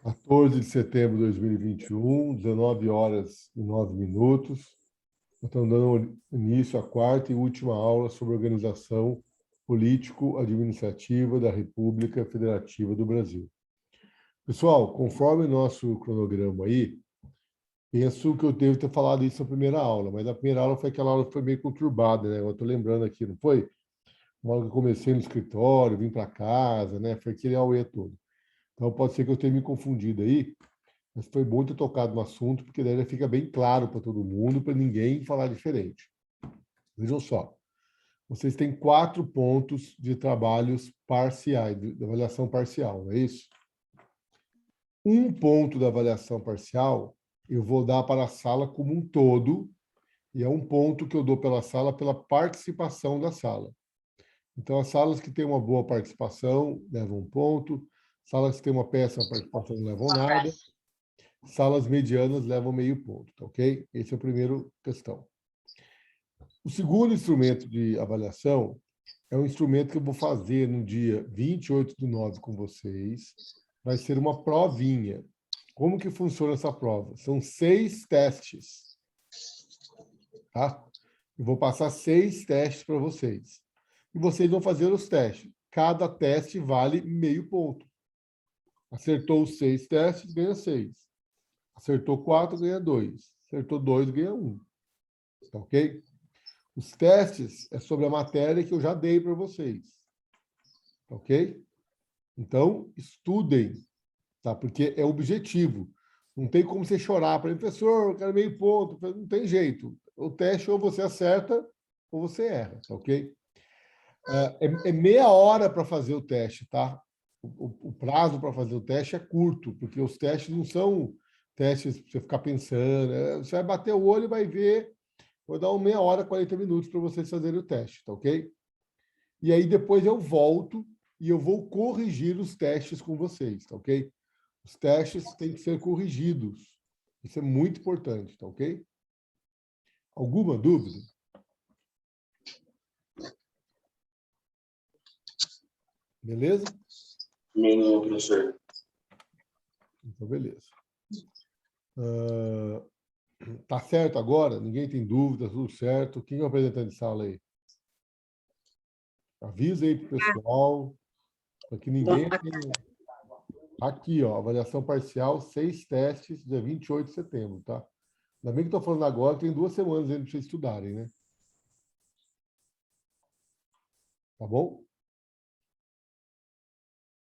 14 de setembro de 2021, 19 horas e 9 minutos. Estamos dando início à quarta e última aula sobre organização político-administrativa da República Federativa do Brasil. Pessoal, conforme o nosso cronograma aí, penso que eu devo ter falado isso na primeira aula, mas a primeira aula foi aquela aula que foi meio conturbada, né? Eu estou lembrando aqui, não foi? Uma aula que eu comecei no escritório, vim para casa, né? Foi aquele auê todo. Então, pode ser que eu tenha me confundido aí, mas foi bom ter tocado no assunto, porque daí já fica bem claro para todo mundo, para ninguém falar diferente. Vejam só, vocês têm 4 pontos de trabalhos parciais, de avaliação parcial, não é isso? Um ponto da avaliação parcial eu vou dar para a sala como um todo, e é um ponto que eu dou pela sala pela participação da sala. Então, as salas que têm uma boa participação levam um ponto, salas que têm uma péssima participação não levam nada, salas medianas levam meio ponto, tá ok? Esse é a primeira questão. O segundo instrumento de avaliação é um instrumento que eu vou fazer no dia 28/9 com vocês. Vai ser uma provinha. Como que funciona essa prova? São 6 testes, tá? Eu vou passar 6 testes para vocês. E vocês vão fazer os testes. Cada teste vale meio ponto. Acertou os 6 testes, ganha 6. Acertou 4, ganha 2. Acertou 2, ganha 1. Tá ok? Os testes é sobre a matéria que eu já dei para vocês. Tá ok? Então, estudem, tá? Porque é objetivo. Não tem como você chorar para professor, eu quero meio ponto. Não tem jeito. O teste ou você acerta ou você erra, tá ok? É meia hora para fazer o teste, tá? O prazo para fazer o teste é curto, porque os testes não são testes para você ficar pensando. Você vai bater o olho e vai ver. Vou dar uma meia hora, 40 minutos para vocês fazerem o teste, tá ok? E aí depois eu volto e eu vou corrigir os testes com vocês, tá ok? Os testes têm que ser corrigidos. Isso é muito importante, tá ok? Alguma dúvida? Beleza? Não, professor. Então, beleza. Tá certo agora? Ninguém tem dúvida, tudo certo. Quem é o apresentante de sala aí? Avisa aí pro pessoal, para que ninguém... Aqui, ó, avaliação parcial, 6 testes, dia 28 de setembro, tá? Ainda bem que estou falando agora, tem 2 semanas ainda para vocês estudarem, né? Tá bom?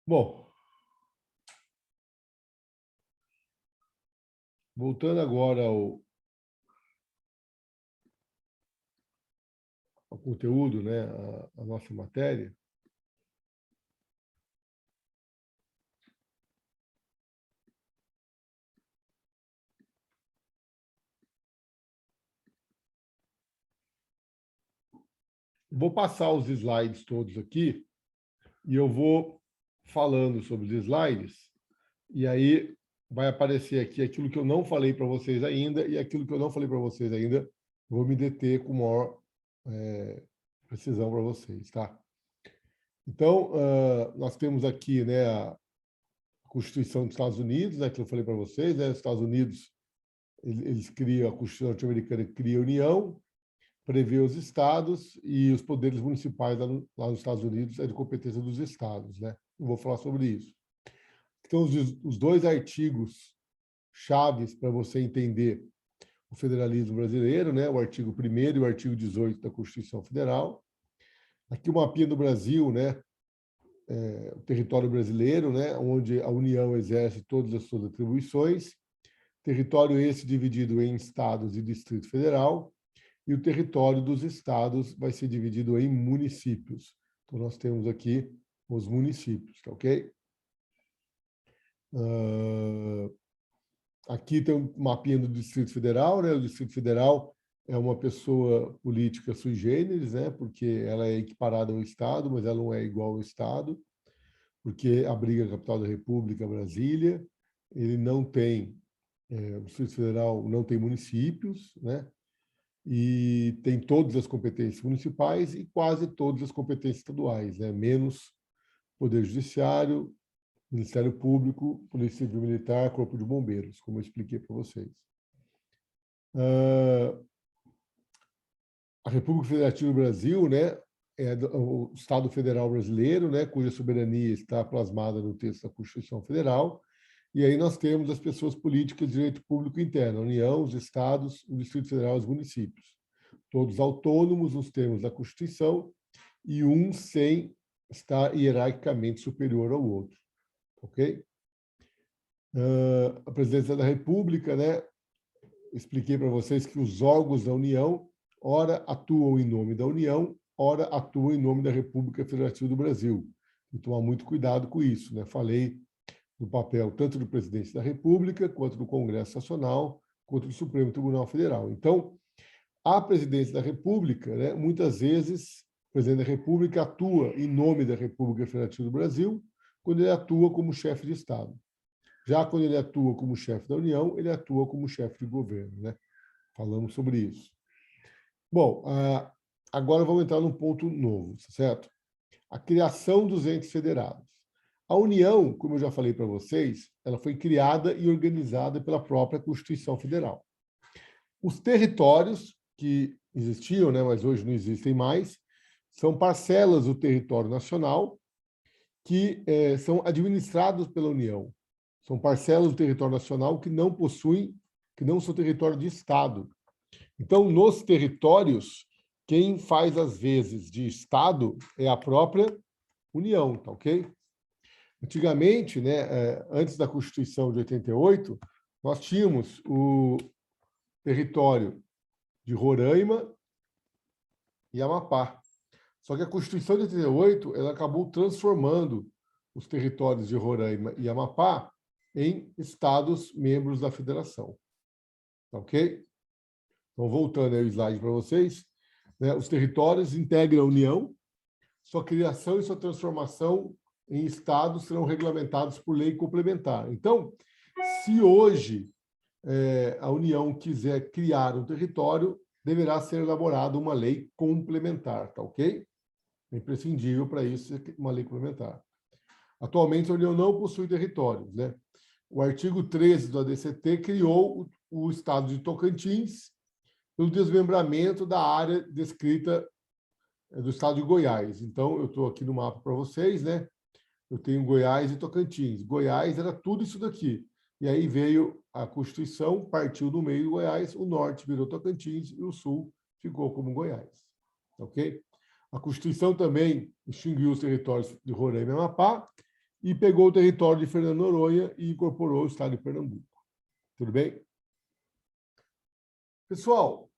Bom, voltando agora ao conteúdo, né? A nossa matéria. Vou passar os slides todos aqui e eu vou falando sobre os slides e aí vai aparecer aqui aquilo que eu não falei para vocês ainda e aquilo que eu não falei para vocês ainda, vou me deter com maior precisão para vocês, tá? Então, nós temos aqui, né, a Constituição dos Estados Unidos, né, que eu falei para vocês, né, os Estados Unidos, eles criam, a Constituição norte-americana cria a União, prevê os estados e os poderes municipais lá nos Estados Unidos é de competência dos estados, né? Não vou falar sobre isso. Então, os 2 artigos chaves para você entender o federalismo brasileiro, né? O artigo 1º e o artigo 18 da Constituição Federal. Aqui o mapinha do Brasil, né? O território brasileiro, né? Onde a União exerce todas as suas atribuições. Território esse dividido em estados e Distrito Federal. E o território dos estados vai ser dividido em municípios. Então, nós temos aqui os municípios, tá ok? Aqui tem um mapinha do Distrito Federal, né? O Distrito Federal é uma pessoa política sui generis, né? Porque ela é equiparada ao Estado, mas ela não é igual ao Estado, porque abriga a capital da República, Brasília. Ele não tem, o Distrito Federal não tem municípios, né? E tem todas as competências municipais e quase todas as competências estaduais, né? Menos Poder Judiciário, Ministério Público, Polícia Civil Militar, Corpo de Bombeiros, como eu expliquei para vocês. A República Federativa do Brasil, né, é o Estado Federal Brasileiro, né, cuja soberania está plasmada no texto da Constituição Federal, e aí nós temos as pessoas políticas de direito público interno, a União, os estados, o Distrito Federal e os municípios. Todos autônomos nos termos da Constituição e um sem estar hierarquicamente superior ao outro. Ok? A Presidência da República, né, expliquei para vocês que os órgãos da União, ora atuam em nome da União, ora atuam em nome da República Federativa do Brasil. Tem que tomar muito cuidado com isso, né? Falei do papel tanto do Presidente da República, quanto do Congresso Nacional, quanto do Supremo Tribunal Federal. Então, a Presidência da República, né, muitas vezes, o Presidente da República atua em nome da República Federativa do Brasil, quando ele atua como chefe de Estado. Já quando ele atua como chefe da União, ele atua como chefe de governo, né? Falamos sobre isso. Bom, agora vamos entrar num ponto novo, certo? A criação dos entes federados. A União, como eu já falei para vocês, ela foi criada e organizada pela própria Constituição Federal. Os territórios que existiam, né, mas hoje não existem mais, são parcelas do território nacional que são administrados pela União. São parcelas do território nacional que não possuem, que não são território de Estado. Então, nos territórios, quem faz as vezes de Estado é a própria União, tá ok? Antigamente, né, antes da Constituição de 88, nós tínhamos o território de Roraima e Amapá. Só que a Constituição de 88 ela acabou transformando os territórios de Roraima e Amapá em estados membros da federação. Tá ok? Então, voltando aí o slide para vocês, né, os territórios integram a União, sua criação e sua transformação em estados serão regulamentados por lei complementar. Então, se hoje a União quiser criar um território, deverá ser elaborada uma lei complementar, tá ok? É imprescindível para isso uma lei complementar. Atualmente, a União não possui territórios, né? O artigo 13 do ADCT criou o estado de Tocantins pelo desmembramento da área descrita do estado de Goiás. Então, eu estou aqui no mapa para vocês, né? Eu tenho Goiás e Tocantins. Goiás era tudo isso daqui. E aí veio a Constituição, partiu do meio do Goiás, o norte virou Tocantins e o sul ficou como Goiás. Ok? A Constituição também extinguiu os territórios de Roraima e Amapá e pegou o território de Fernando de Noronha e incorporou o estado de Pernambuco. Tudo bem? Pessoal,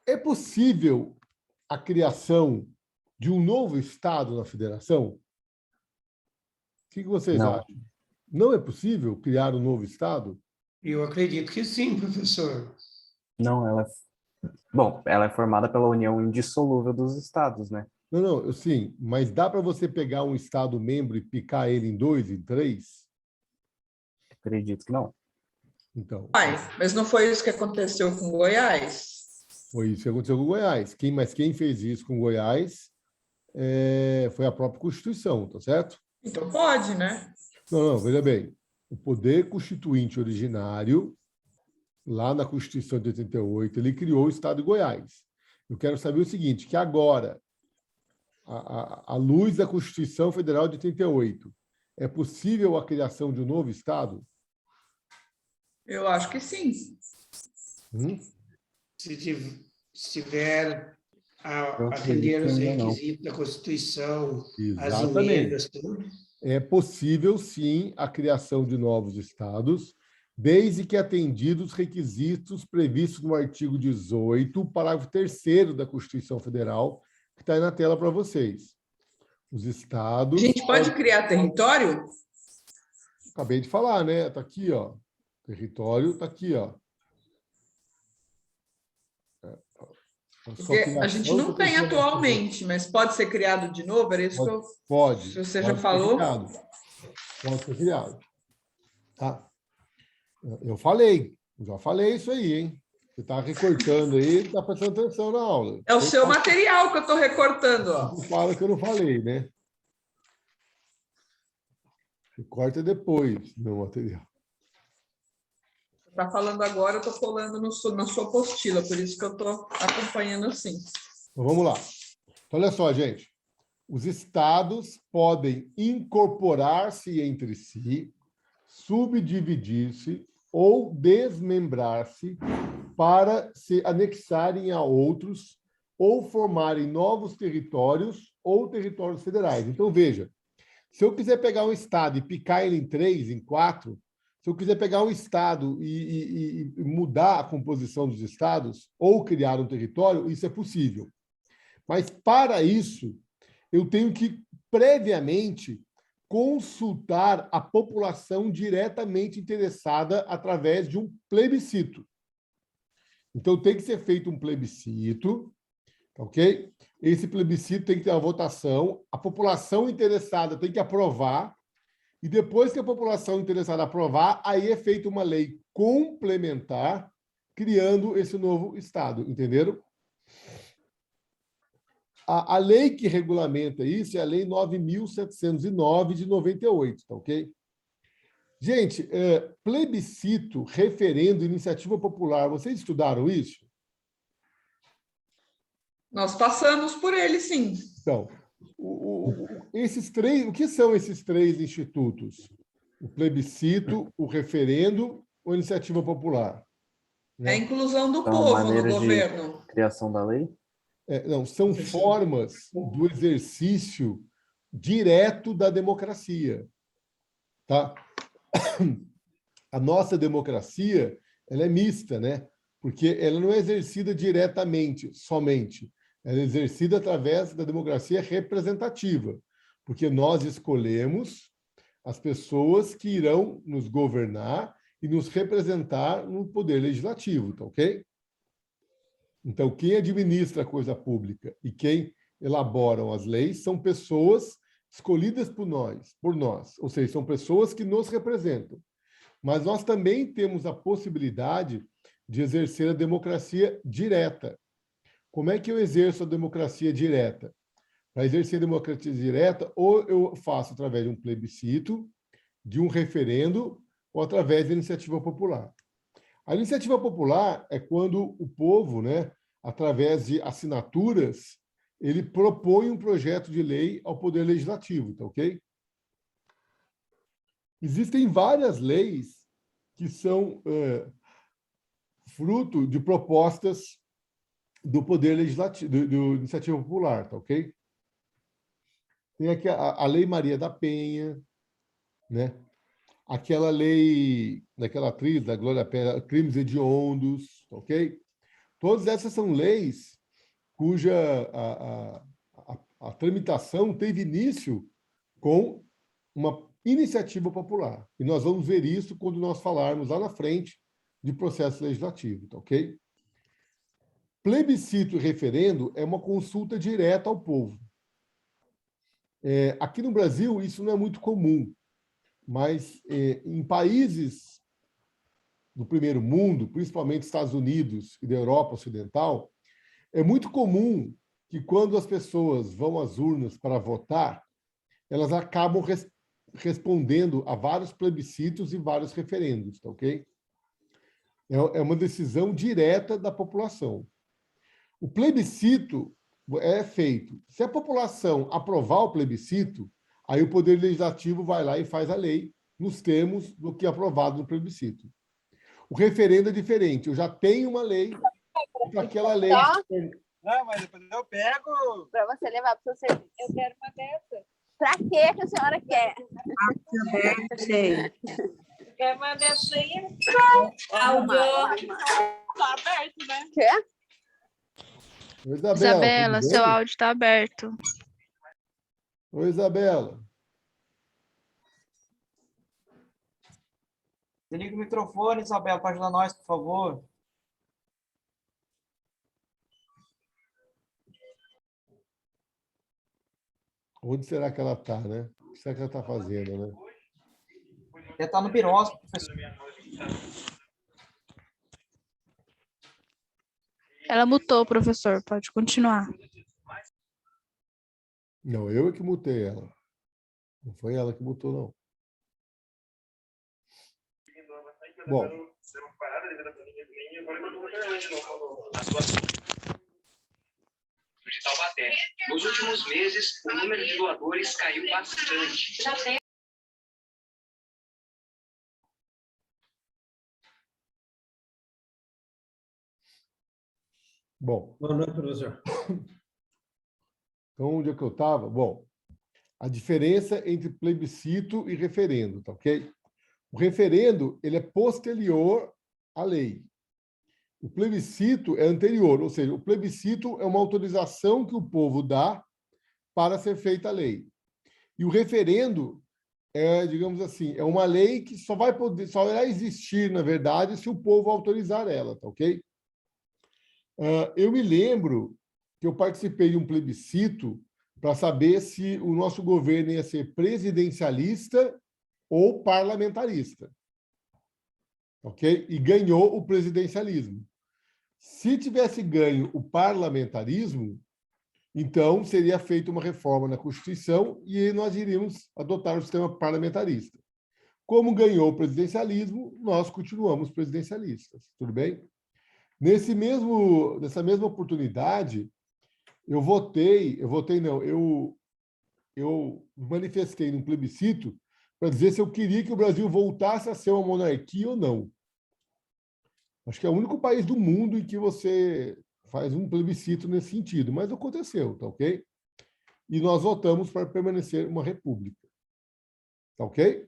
é possível a criação de um novo estado na federação? O que vocês acham? Não é possível criar um novo estado? Eu acredito que sim, professor. Não, ela é formada pela união indissolúvel dos estados, né? Não, sim, mas dá para você pegar um estado membro e picar ele em 2, em 3? Acredito que não. Então. Mas não foi isso que aconteceu com Goiás? Foi isso que aconteceu com Goiás. Mas quem fez isso com Goiás foi a própria Constituição, tá certo? Então pode, né? Não, veja bem. O poder constituinte originário, lá na Constituição de 88, ele criou o Estado de Goiás. Eu quero saber o seguinte, que agora, à luz da Constituição Federal de 88, é possível a criação de um novo Estado? Eu acho que sim. Se tiver a atender os requisitos da Constituição, as emendas, tudo. É possível, sim, a criação de novos estados, desde que atendidos os requisitos previstos no artigo 18, parágrafo 3º da Constituição Federal, que está aí na tela para vocês. Os estados... A gente pode criar território? Acabei de falar, né? Está aqui, ó. Território está aqui, ó. Porque a gente não tem atualmente, mas pode ser criado de novo? Era isso que eu... Pode. Se você já falou. Pode ser criado. Tá? Eu falei. Já falei isso aí, hein? Você está recortando aí, está prestando atenção na aula. É o seu material que eu estou recortando, ó. Não fala que eu não falei, né? O corte é depois no material. Está falando agora, eu estou colando na sua apostila, por isso que eu estou acompanhando assim. Então, vamos lá. Então, olha só, gente. Os estados podem incorporar-se entre si, subdividir-se ou desmembrar-se para se anexarem a outros ou formarem novos territórios ou territórios federais. Então, veja, se eu quiser pegar um estado e picar ele em 3, em 4, se eu quiser pegar um estado e mudar a composição dos estados ou criar um território, isso é possível. Mas, para isso, eu tenho que, previamente, consultar a população diretamente interessada através de um plebiscito. Então, tem que ser feito um plebiscito, ok? Esse plebiscito tem que ter uma votação, a população interessada tem que aprovar, e depois que a população interessada aprovar, aí é feita uma lei complementar, criando esse novo Estado, entenderam? A lei que regulamenta isso é a Lei 9.709, de 98, tá ok? Gente, plebiscito, referendo, iniciativa popular, vocês estudaram isso? Nós passamos por ele, sim. Então, esses três, o que são esses três institutos? O plebiscito, o referendo ou a iniciativa popular? É a inclusão do São povo no maneiras de governo. criação da lei? Não, são formas do exercício direto da democracia. Tá? A nossa democracia, ela é mista, né? Porque ela não é exercida diretamente, somente. Ela é exercida através da democracia representativa, porque nós escolhemos as pessoas que irão nos governar e nos representar no poder legislativo, tá ok? Então, quem administra a coisa pública e quem elaboram as leis são pessoas escolhidas por nós, ou seja, são pessoas que nos representam. Mas nós também temos a possibilidade de exercer a democracia direta. Como é que eu exerço a democracia direta? Para exercer a democracia direta, ou eu faço através de um plebiscito, de um referendo, ou através da iniciativa popular. A iniciativa popular é quando o povo, né, através de assinaturas, ele propõe um projeto de lei ao Poder Legislativo, tá ok? Existem várias leis que são fruto de propostas do Poder Legislativo, do Iniciativa Popular, tá ok? Tem aqui a Lei Maria da Penha, né? Aquela lei daquela atriz, da Glória Pérez, crimes hediondos, tá ok? Todas essas são leis cuja a tramitação teve início com uma iniciativa popular. E nós vamos ver isso quando nós falarmos lá na frente de processo legislativo, tá ok? Plebiscito e referendo é uma consulta direta ao povo. Aqui no Brasil, isso não é muito comum, mas em países do primeiro mundo, principalmente Estados Unidos e da Europa Ocidental, é muito comum que quando as pessoas vão às urnas para votar, elas acabam respondendo a vários plebiscitos e vários referendos, tá ok? É uma decisão direta da população. O plebiscito é feito. Se a população aprovar o plebiscito, aí o Poder Legislativo vai lá e faz a lei nos termos do que é aprovado no plebiscito. O referendo é diferente. Eu já tenho uma lei, para aquela lei... Não, mas depois eu pego. Para você levar para o seu serviço. Eu quero uma dessa. Para que a senhora quer? Sei. Quer uma dessa aí? Tá aberto, né? Quer? Oi, Isabela, seu áudio está aberto. Oi, Isabela. Liga o microfone, Isabela, para ajudar nós, por favor. Onde será que ela está, né? O que será que ela está fazendo, né? Ela está no Birosca, professor. Ela mutou, professor. Pode continuar. Não, eu é que mutei ela. Não foi ela que mutou, não. Bom. De Taubaté. Nos últimos meses, o número de doadores caiu bastante. Bom. Boa noite, professor. Então, onde é que eu estava? Bom, a diferença entre plebiscito e referendo, tá ok? O referendo, ele é posterior à lei. O plebiscito é anterior, ou seja, o plebiscito é uma autorização que o povo dá para ser feita a lei. E o referendo é, digamos assim, é uma lei que só irá existir, na verdade, se o povo autorizar ela, tá ok? Eu me lembro que eu participei de um plebiscito para saber se o nosso governo ia ser presidencialista ou parlamentarista, ok? E ganhou o presidencialismo. Se tivesse ganho o parlamentarismo, então seria feita uma reforma na Constituição e nós iríamos adotar o sistema parlamentarista. Como ganhou o presidencialismo, nós continuamos presidencialistas, tudo bem? Nessa mesma oportunidade, eu manifestei num plebiscito para dizer se eu queria que o Brasil voltasse a ser uma monarquia ou não. Acho que é o único país do mundo em que você faz um plebiscito nesse sentido, mas aconteceu, tá ok? E nós votamos para permanecer uma república, tá ok?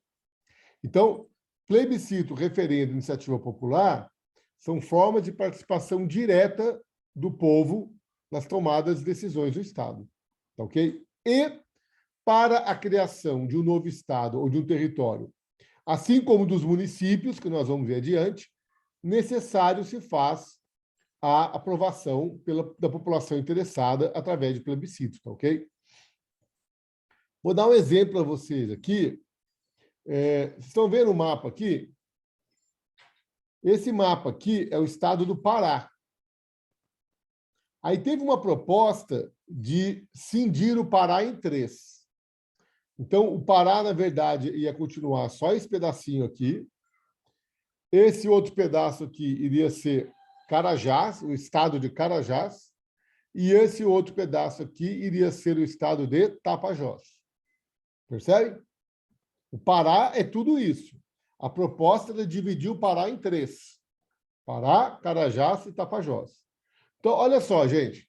Então, plebiscito, referendo, iniciativa popular são formas de participação direta do povo nas tomadas de decisões do Estado, tá ok? E para a criação de um novo Estado ou de um território, assim como dos municípios, que nós vamos ver adiante, necessário se faz a aprovação da população interessada através de plebiscito, tá ok? Vou dar um exemplo para vocês aqui. Vocês estão vendo o mapa aqui? Esse mapa aqui é o estado do Pará. Aí teve uma proposta de cindir o Pará em 3. Então, o Pará, na verdade, ia continuar só esse pedacinho aqui. Esse outro pedaço aqui iria ser Carajás, o estado de Carajás, e esse outro pedaço aqui iria ser o estado de Tapajós. Percebe? O Pará é tudo isso. A proposta é dividir o Pará em 3. Pará, Carajás e Tapajós. Então, olha só, gente.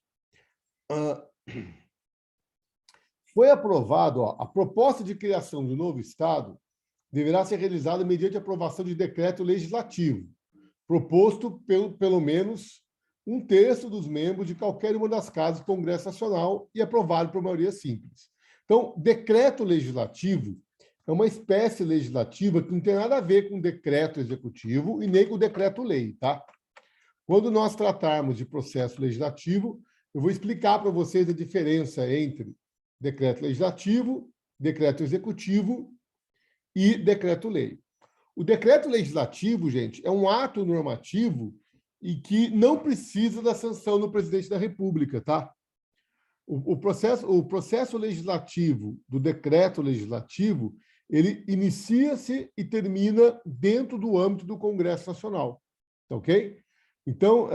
Foi aprovado, a proposta de criação de um novo estado deverá ser realizada mediante aprovação de decreto legislativo, proposto pelo menos 1/3 dos membros de qualquer uma das casas do Congresso Nacional e aprovado por maioria simples. Então, decreto legislativo é uma espécie legislativa que não tem nada a ver com decreto executivo e nem com decreto-lei, tá? Quando nós tratarmos de processo legislativo, eu vou explicar para vocês a diferença entre decreto legislativo, decreto executivo e decreto-lei. O decreto legislativo, gente, é um ato normativo e que não precisa da sanção do presidente da República, tá? O processo legislativo do decreto legislativo, ele inicia-se e termina dentro do âmbito do Congresso Nacional, tá ok? Então,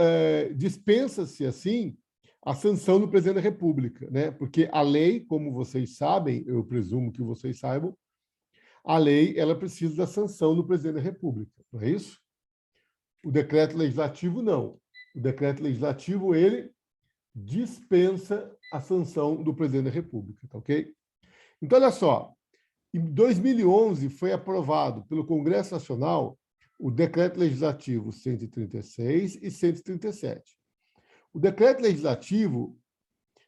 dispensa-se, assim, a sanção do presidente da República, né? Porque a lei, como vocês sabem, eu presumo que vocês saibam, a lei ela precisa da sanção do presidente da República, não é isso? O decreto legislativo, não. O decreto legislativo, ele dispensa a sanção do presidente da República, tá ok? Então, olha só, em 2011 foi aprovado pelo Congresso Nacional o decreto legislativo 136 e 137. O decreto legislativo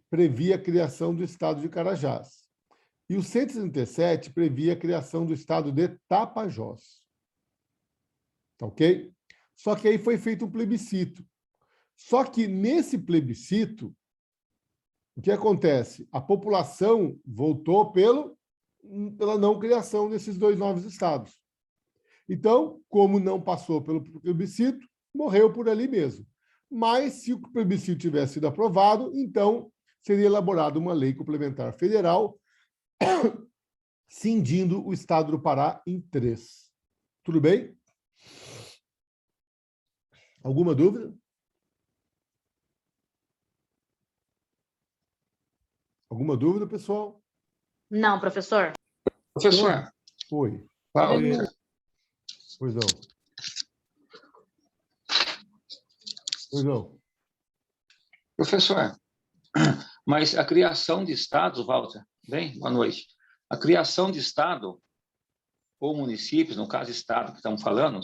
previa a criação do estado de Carajás. E o 137 previa a criação do estado de Tapajós. Tá ok? Só que aí foi feito um plebiscito. Só que nesse plebiscito, o que acontece? A população votou pela não criação desses 2 novos estados. Então, como não passou pelo plebiscito, morreu por ali mesmo. Mas, se o plebiscito tivesse sido aprovado, então seria elaborada uma lei complementar federal cindindo o estado do Pará em 3. Tudo bem? Alguma dúvida? Alguma dúvida, pessoal? Não, professor. Professor, Oi. Walter, Pois não. Pois não. professor, mas a criação de estados, Walter, bem, boa noite. A criação de estado ou municípios, no caso estado que estamos falando,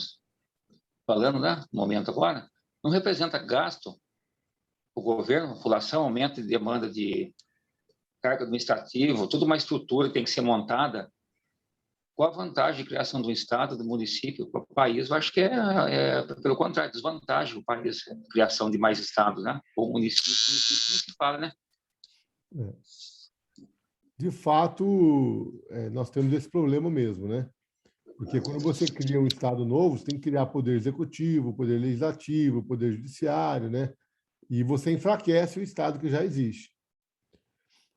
né, no momento agora, não representa gasto o governo, a população, aumento de demanda de carga administrativa, toda uma estrutura que tem que ser montada. Qual a vantagem de criação de um estado, do município, para o país? Eu acho que pelo contrário, desvantagem o país, a criação de mais estados, né? Ou município não se fala, né? De fato, nós temos esse problema mesmo, né? Porque quando você cria um estado novo, você tem que criar poder executivo, poder legislativo, poder judiciário, né? E você enfraquece o estado que já existe.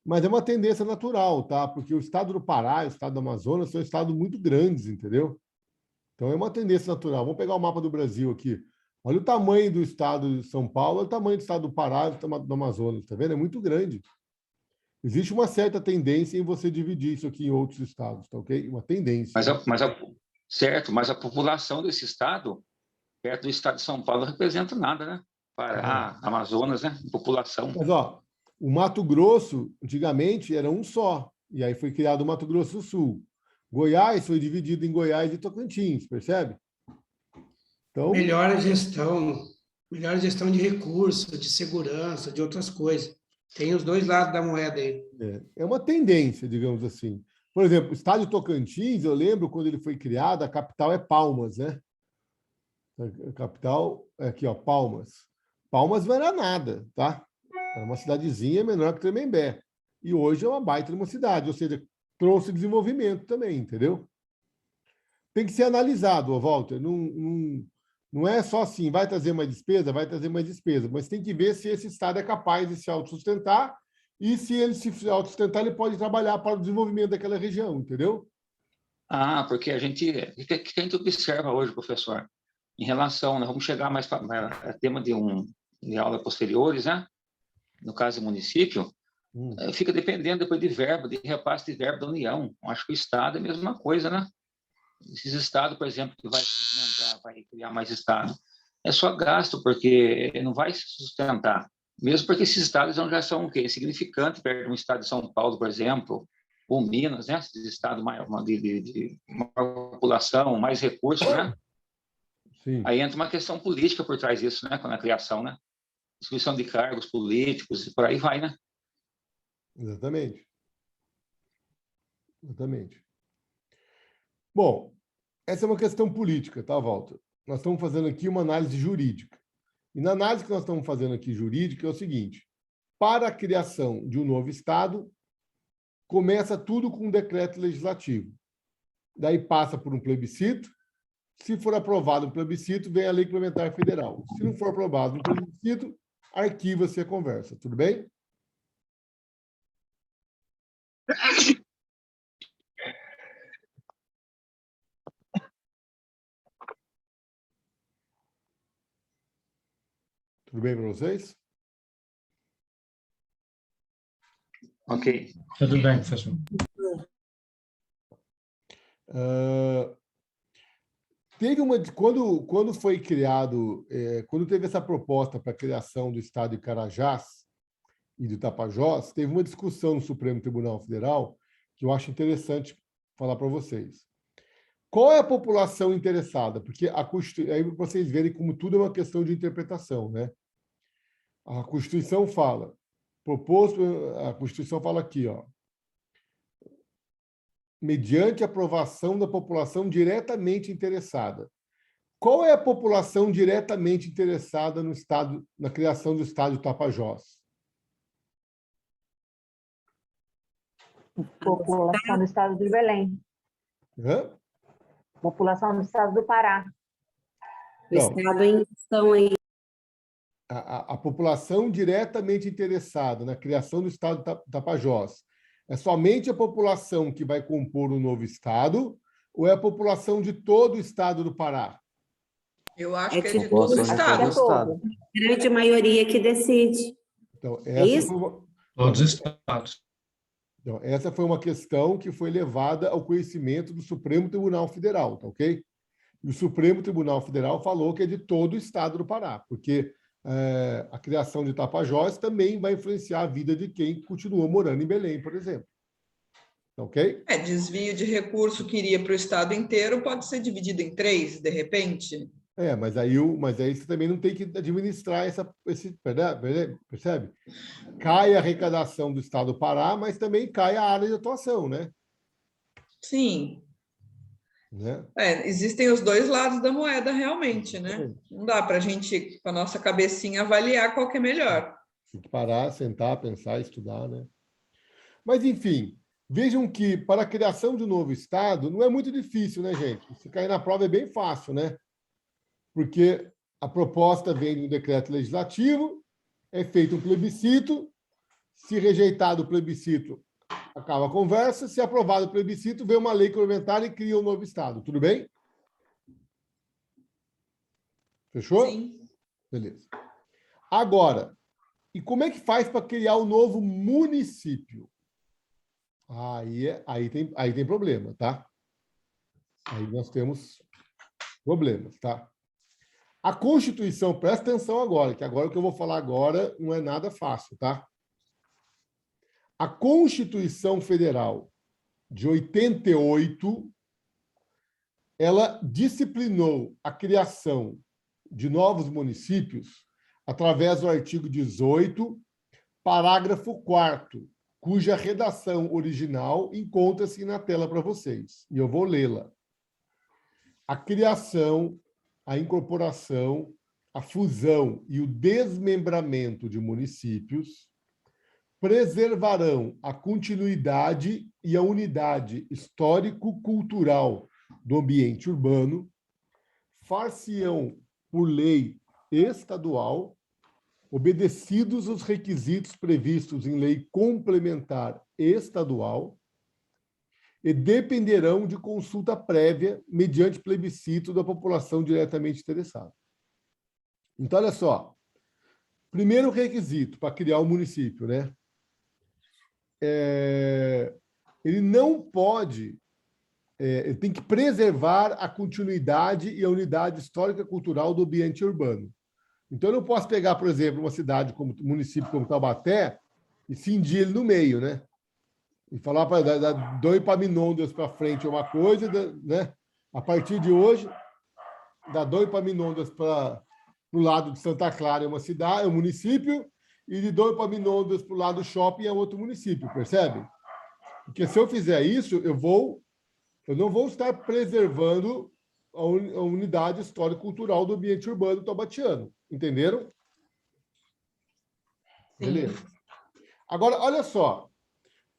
Mas é uma tendência natural, tá? Porque o estado do Pará e o estado do Amazonas são estados muito grandes, entendeu? Então é uma tendência natural. Vamos pegar o mapa do Brasil aqui. Olha o tamanho do estado de São Paulo, olha o tamanho do estado do Pará e do Amazonas, tá vendo? É muito grande. Existe uma certa tendência em você dividir isso aqui em outros estados, tá ok? Uma tendência. Certo, mas a população desse estado, perto do estado de São Paulo, não representa nada, né? Pará, Amazonas, né? População. Mas, ó, o Mato Grosso, antigamente, era um só. E aí foi criado o Mato Grosso do Sul. Goiás foi dividido em Goiás e Tocantins, percebe? Então, melhor gestão de recursos, de segurança, de outras coisas. Tem os dois lados da moeda aí. É uma tendência, digamos assim. Por exemplo, o estádio Tocantins, eu lembro quando ele foi criado, a capital é Palmas, né? A capital é aqui, ó, Palmas. Palmas não era nada, tá? Era uma cidadezinha menor que Tremembé. E hoje é uma baita de uma cidade, ou seja, trouxe desenvolvimento também, entendeu? Tem que ser analisado, Walter. Não é só assim, vai trazer mais despesa, mas tem que ver se esse estado é capaz de se autossustentar e se ele se autossustentar, ele pode trabalhar para o desenvolvimento daquela região, entendeu? Porque a gente observa hoje, professor, em relação, nós vamos chegar mais para tema de aula posteriores, né? No caso do município, fica dependendo depois de verba, de repasse de verba da União. Acho que o Estado é a mesma coisa, né? Esses estados, por exemplo, que vai criar mais estado, é só gasto, porque não vai se sustentar. Mesmo porque esses estados já são insignificantes, perto de um estado de São Paulo, por exemplo, ou Minas, né? Esses estados de maior população, mais recursos, né? Sim. Aí entra uma questão política por trás disso, né? Na criação, né? Distribuição de cargos políticos, e por aí vai, né? Exatamente. Exatamente. Bom, essa é uma questão política, tá, Walter? Nós estamos fazendo aqui uma análise jurídica. E na análise que nós estamos fazendo aqui jurídica é o seguinte: para a criação de um novo Estado, começa tudo com um decreto legislativo. Daí passa por um plebiscito. Se for aprovado o plebiscito, vem a Lei Complementar Federal. Se não for aprovado o plebiscito, arquiva-se a conversa. Tudo bem? Tudo bem para vocês? Ok. Tudo bem, professor. Quando foi criado, quando teve essa proposta para a criação do Estado de Carajás e do Tapajós, teve uma discussão no Supremo Tribunal Federal que eu acho interessante falar para vocês. Qual é a população interessada? Porque aí vocês verem como tudo é uma questão de interpretação, né? A Constituição fala, a Constituição fala aqui, ó, mediante aprovação da população diretamente interessada. Qual é a população diretamente interessada no estado, na criação do Estado de Tapajós? População do estado de Belém. Hã? População do estado do Pará. O estado em questão aí. A população diretamente interessada na criação do Estado de Tapajós é somente a população que vai compor o novo Estado ou é a população de todo o Estado do Pará? Eu acho que é de tipo todo o população de estado. todo o estado. grande maioria que decide. Então, Isso? Todos os estados. Então, essa foi uma questão que foi levada ao conhecimento do Supremo Tribunal Federal, tá ok? E o Supremo Tribunal Federal falou que é de todo o estado do Pará, porque a criação de Tapajós também vai influenciar a vida de quem continua morando em Belém, por exemplo. Tá ok? Desvio de recurso que iria para o estado inteiro pode ser dividido em 3, de repente. Mas aí você também não tem que administrar esse, percebe? Cai a arrecadação do estado do Pará, mas também cai a área de atuação, né? Sim. Né? Existem os dois lados da moeda, realmente, né? Não dá para a gente, com a nossa cabecinha, avaliar qual que é melhor. Tem que parar, sentar, pensar, estudar, né? Mas, enfim, vejam que para a criação de um novo estado não é muito difícil, né, gente? Se cair na prova é bem fácil, né? Porque a proposta vem de um decreto legislativo, é feito um plebiscito, se rejeitado o plebiscito, acaba a conversa, se aprovado o plebiscito, vem uma lei complementar e cria um novo estado. Tudo bem? Fechou? Sim. Beleza. Agora, e como é que faz para criar um novo município? Aí tem problema, tá? Aí nós temos problemas, tá? A Constituição, presta atenção agora, que agora o que eu vou falar agora não é nada fácil, tá? A Constituição Federal de 88, ela disciplinou a criação de novos municípios através do artigo 18, parágrafo 4º, cuja redação original encontra-se na tela para vocês, e eu vou lê-la. A criação, a incorporação, a fusão e o desmembramento de municípios preservarão a continuidade e a unidade histórico-cultural do ambiente urbano, far-se-ão por lei estadual, obedecidos os requisitos previstos em lei complementar estadual, e dependerão de consulta prévia mediante plebiscito da população diretamente interessada. Então, olha só. Primeiro requisito para criar um município, né? Ele não pode, ele tem que preservar a continuidade e a unidade histórica e cultural do ambiente urbano. Então, eu não posso pegar, por exemplo, uma cidade como município como Taubaté e cindir ele no meio, né? E falar para dar 2 Epaminondas para frente é uma coisa, né? A partir de hoje, dar 2 Epaminondas para o lado de Santa Clara é uma cidade, é um município, e de 2 Epaminondas para o lado do shopping é outro município, percebe? Porque se eu fizer isso, eu não vou estar preservando a unidade histórico-cultural do ambiente urbano taubatiano. Entenderam? Sim. Beleza. Agora, olha só.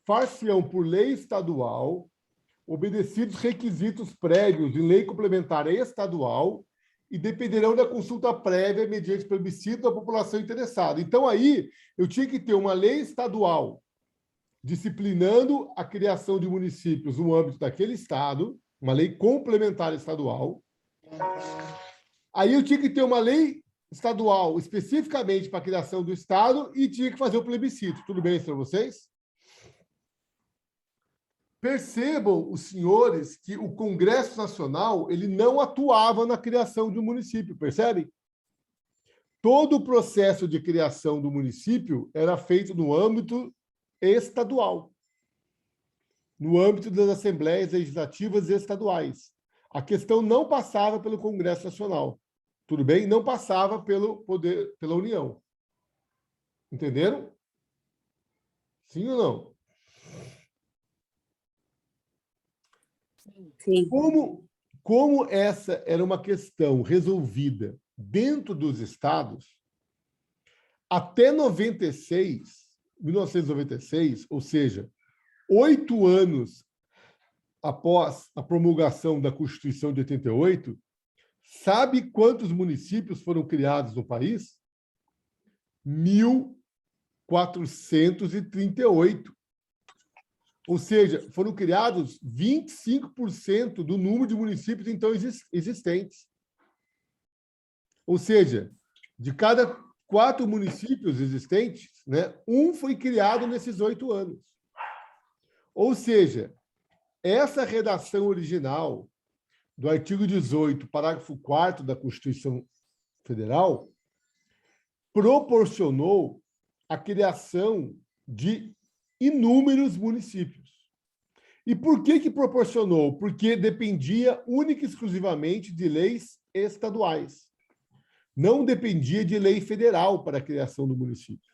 Far-se-ão por lei estadual, obedecidos requisitos prévios em lei complementar estadual e dependerão da consulta prévia mediante plebiscito da população interessada. Então, aí, eu tinha que ter uma lei estadual disciplinando a criação de municípios no âmbito daquele estado, uma lei complementar estadual. Aí eu tinha que ter uma lei estadual especificamente para a criação do estado e tinha que fazer o plebiscito. Tudo bem para vocês? Percebam, os senhores, que o Congresso Nacional ele não atuava na criação de um município, percebem? Todo o processo de criação do município era feito no âmbito estadual, no âmbito das assembleias legislativas estaduais. A questão não passava pelo Congresso Nacional, tudo bem? Não passava pelo poder, pela União. Entenderam? Sim ou não? Sim. Como essa era uma questão resolvida dentro dos estados, até 1996, ou seja, 8 anos após a promulgação da Constituição de 88, sabe quantos municípios foram criados no país? 1.438. Ou seja, foram criados 25% do número de municípios então existentes. Ou seja, de cada 4 municípios existentes, né, um foi criado nesses 8 anos. Ou seja, essa redação original do artigo 18, parágrafo 4º da Constituição Federal, proporcionou a criação de inúmeros municípios. E por que proporcionou? Porque dependia única e exclusivamente de leis estaduais. Não dependia de lei federal para a criação do município.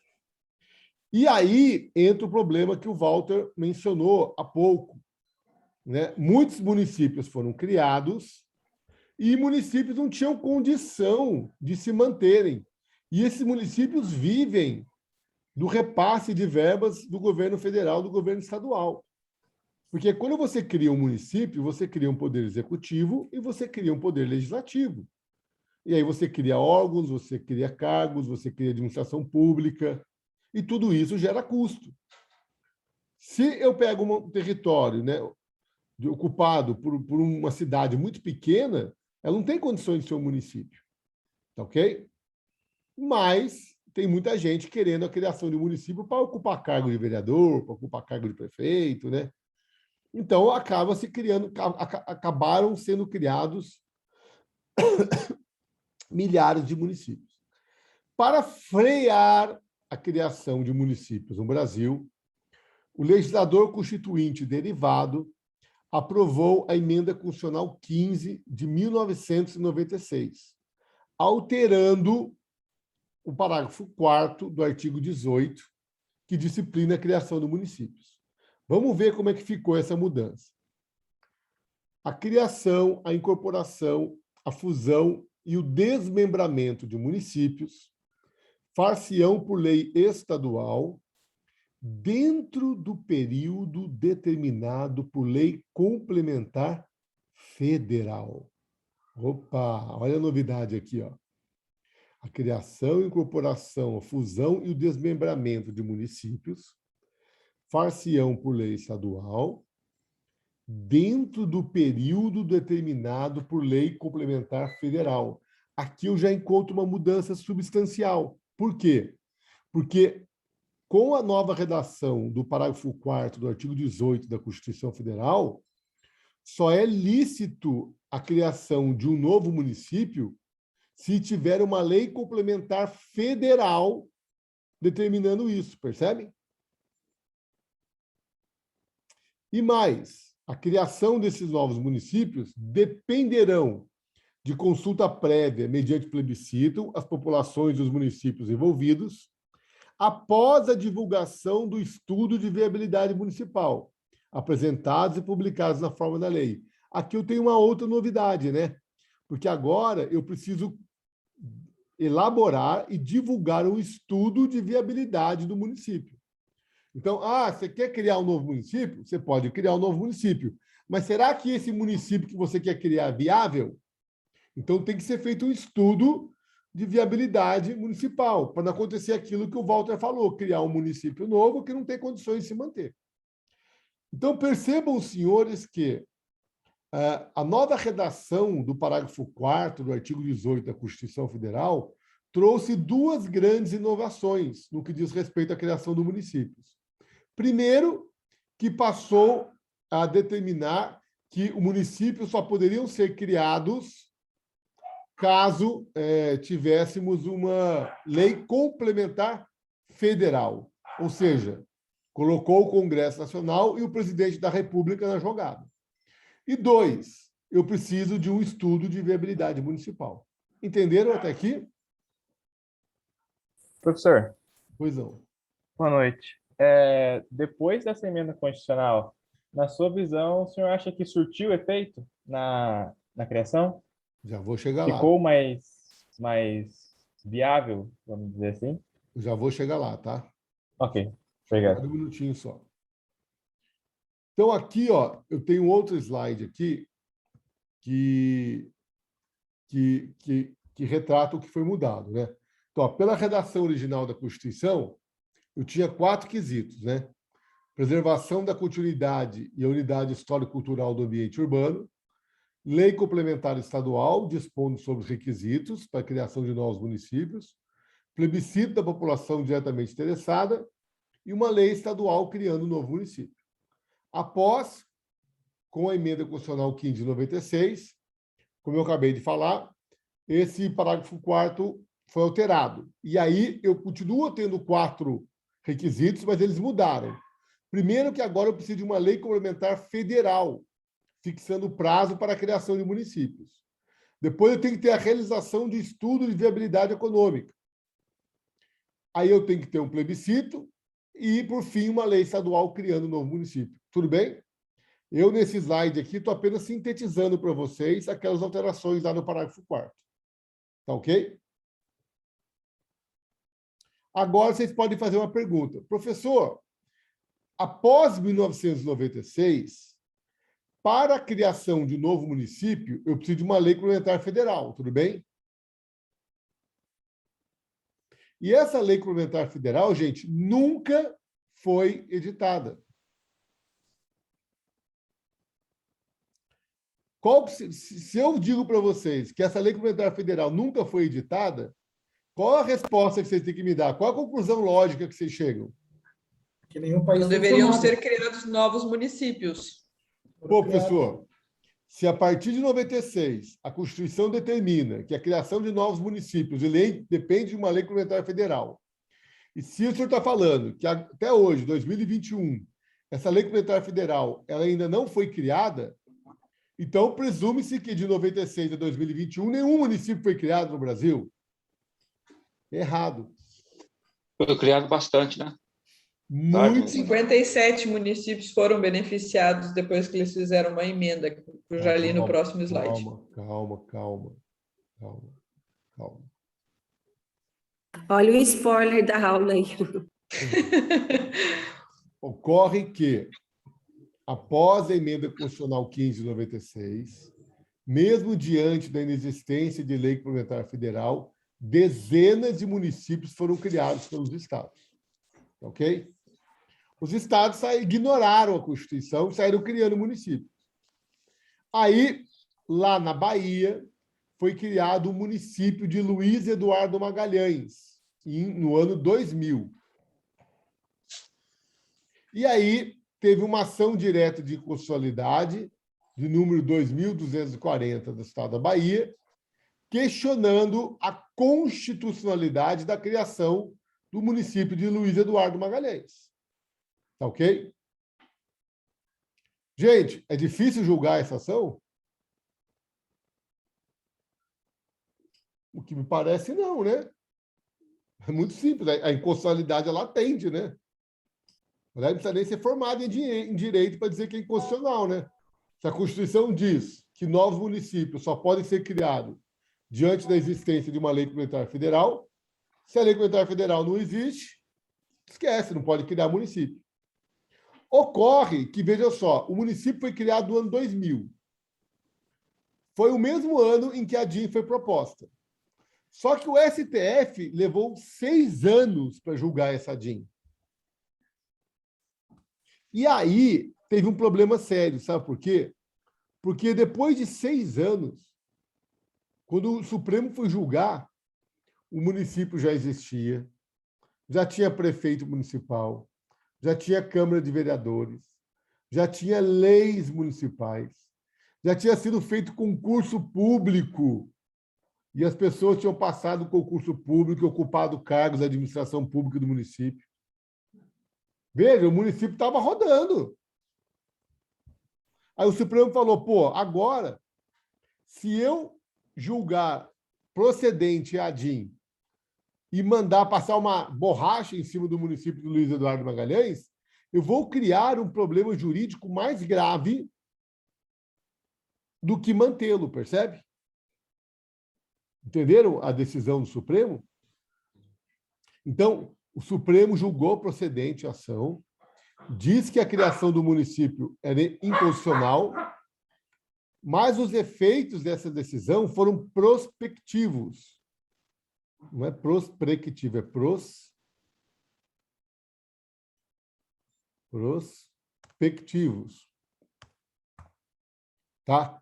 E aí entra o problema que o Walter mencionou há pouco, né? Muitos municípios foram criados e municípios não tinham condição de se manterem. E esses municípios vivem do repasse de verbas do governo federal, do governo estadual. Porque quando você cria um município, você cria um poder executivo e você cria um poder legislativo. E aí você cria órgãos, você cria cargos, você cria administração pública, e tudo isso gera custo. Se eu pego um território, né, ocupado por uma cidade muito pequena, ela não tem condições de ser um município. Tá ok? Mas tem muita gente querendo a criação de um município para ocupar cargo de vereador, para ocupar cargo de prefeito, né? Então, acabaram sendo criados milhares de municípios. Para frear a criação de municípios no Brasil, o legislador constituinte derivado aprovou a Emenda Constitucional 15 de 1996, alterando o parágrafo 4º do artigo 18, que disciplina a criação de municípios. Vamos ver como é que ficou essa mudança. A criação, a incorporação, a fusão e o desmembramento de municípios far-se-ão por lei estadual dentro do período determinado por lei complementar federal. Opa, olha a novidade aqui, ó. A criação, a incorporação, a fusão e o desmembramento de municípios far-se-ão por lei estadual dentro do período determinado por lei complementar federal. Aqui eu já encontro uma mudança substancial. Por quê? Porque com a nova redação do parágrafo 4º do artigo 18 da Constituição Federal, só é lícito a criação de um novo município se tiver uma lei complementar federal determinando isso, percebe? E mais, a criação desses novos municípios dependerão de consulta prévia mediante plebiscito às populações dos municípios envolvidos, após a divulgação do estudo de viabilidade municipal, apresentados e publicados na forma da lei. Aqui eu tenho uma outra novidade, né? Porque agora eu preciso elaborar e divulgar um estudo de viabilidade do município. Então, você quer criar um novo município? Você pode criar um novo município. Mas será que esse município que você quer criar é viável? Então, tem que ser feito um estudo de viabilidade municipal, para não acontecer aquilo que o Walter falou, criar um município novo que não tem condições de se manter. Então, percebam, senhores, que a nova redação do parágrafo 4º do artigo 18 da Constituição Federal trouxe 2 grandes inovações no que diz respeito à criação de municípios. Primeiro, que passou a determinar que os municípios só poderiam ser criados caso tivéssemos uma lei complementar federal, ou seja, colocou o Congresso Nacional e o presidente da República na jogada. E 2, eu preciso de um estudo de viabilidade municipal. Entenderam até aqui? Professor. Pois não. Boa noite. Depois dessa emenda constitucional, na sua visão, o senhor acha que surtiu efeito na criação? Já vou chegar lá. Ficou mais viável, vamos dizer assim? Já vou chegar lá, tá? Ok, obrigado. Um minutinho só. Então, aqui, ó, eu tenho outro slide aqui que retrata o que foi mudado, né? Então, ó, pela redação original da Constituição, eu tinha 4 quesitos, né? Preservação da continuidade e a unidade histórico-cultural do ambiente urbano, lei complementar estadual dispondo sobre os requisitos para a criação de novos municípios, plebiscito da população diretamente interessada e uma lei estadual criando um novo município. Após, com a emenda constitucional 15 de 96, como eu acabei de falar, esse parágrafo 4º foi alterado. E aí eu continuo tendo 4 requisitos, mas eles mudaram. Primeiro que agora eu preciso de uma lei complementar federal, fixando o prazo para a criação de municípios. Depois eu tenho que ter a realização de estudo de viabilidade econômica. Aí eu tenho que ter um plebiscito e, por fim, uma lei estadual criando um novo município. Tudo bem? Eu, nesse slide aqui, estou apenas sintetizando para vocês aquelas alterações lá no parágrafo 4º. Tá ok? Agora vocês podem fazer uma pergunta. Professor, após 1996, para a criação de um novo município, eu preciso de uma lei complementar federal, tudo bem? E essa lei complementar federal, gente, nunca foi editada. Se eu digo para vocês que essa lei complementar federal nunca foi editada, qual a resposta que vocês têm que me dar? Qual a conclusão lógica que vocês chegam? Que nenhum país não deveriam ser criados novos municípios. Pô, professor, se a partir de 96 a Constituição determina que a criação de novos municípios depende de uma lei complementar federal, e se o senhor está falando que até hoje, 2021, essa lei complementar federal ela ainda não foi criada, então presume-se que de 96 a 2021 nenhum município foi criado no Brasil. Errado. Foi criado bastante, né? Muito. 57 municípios foram beneficiados depois que eles fizeram uma emenda, que eu já li no próximo slide. Calma. Olha o spoiler da aula aí. Ocorre que, após a emenda constitucional 15 de 96, mesmo diante da inexistência de lei complementar federal, dezenas de municípios foram criados pelos estados. Ok? Os estados ignoraram a Constituição e saíram criando municípios. Aí, lá na Bahia, foi criado o município de Luiz Eduardo Magalhães, no ano 2000. E aí, teve uma ação direta de inconstitucionalidade, de número 2.240 do Estado da Bahia, questionando a constitucionalidade da criação do município de Luiz Eduardo Magalhães. Tá ok? Gente, é difícil julgar essa ação? O que me parece, não, né? É muito simples. A inconstitucionalidade, ela atende, né? Não precisa nem ser formado em direito para dizer que é inconstitucional, né? Se a Constituição diz que novos municípios só podem ser criados diante da existência de uma lei complementar federal, se a lei complementar federal não existe, esquece, não pode criar município. Ocorre que, veja só, o município foi criado no ano 2000. Foi o mesmo ano em que a DIN foi proposta. Só que o STF levou 6 anos para julgar essa DIN. E aí teve um problema sério, sabe por quê? Porque depois de 6 anos, quando o Supremo foi julgar, o município já existia, já tinha prefeito municipal, já tinha Câmara de Vereadores, já tinha leis municipais, já tinha sido feito concurso público, e as pessoas tinham passado o concurso público e ocupado cargos da administração pública do município. Veja, o município estava rodando. Aí o Supremo falou, pô, agora, se eu julgar procedente a DIN e mandar passar uma borracha em cima do município de Luiz Eduardo Magalhães, eu vou criar um problema jurídico mais grave do que mantê-lo, percebe? Entenderam a decisão do Supremo? Então, o Supremo julgou procedente a ação, diz que a criação do município era inconstitucional, mas os efeitos dessa decisão foram prospectivos. Não é prospectivo, é prospectivos. Tá?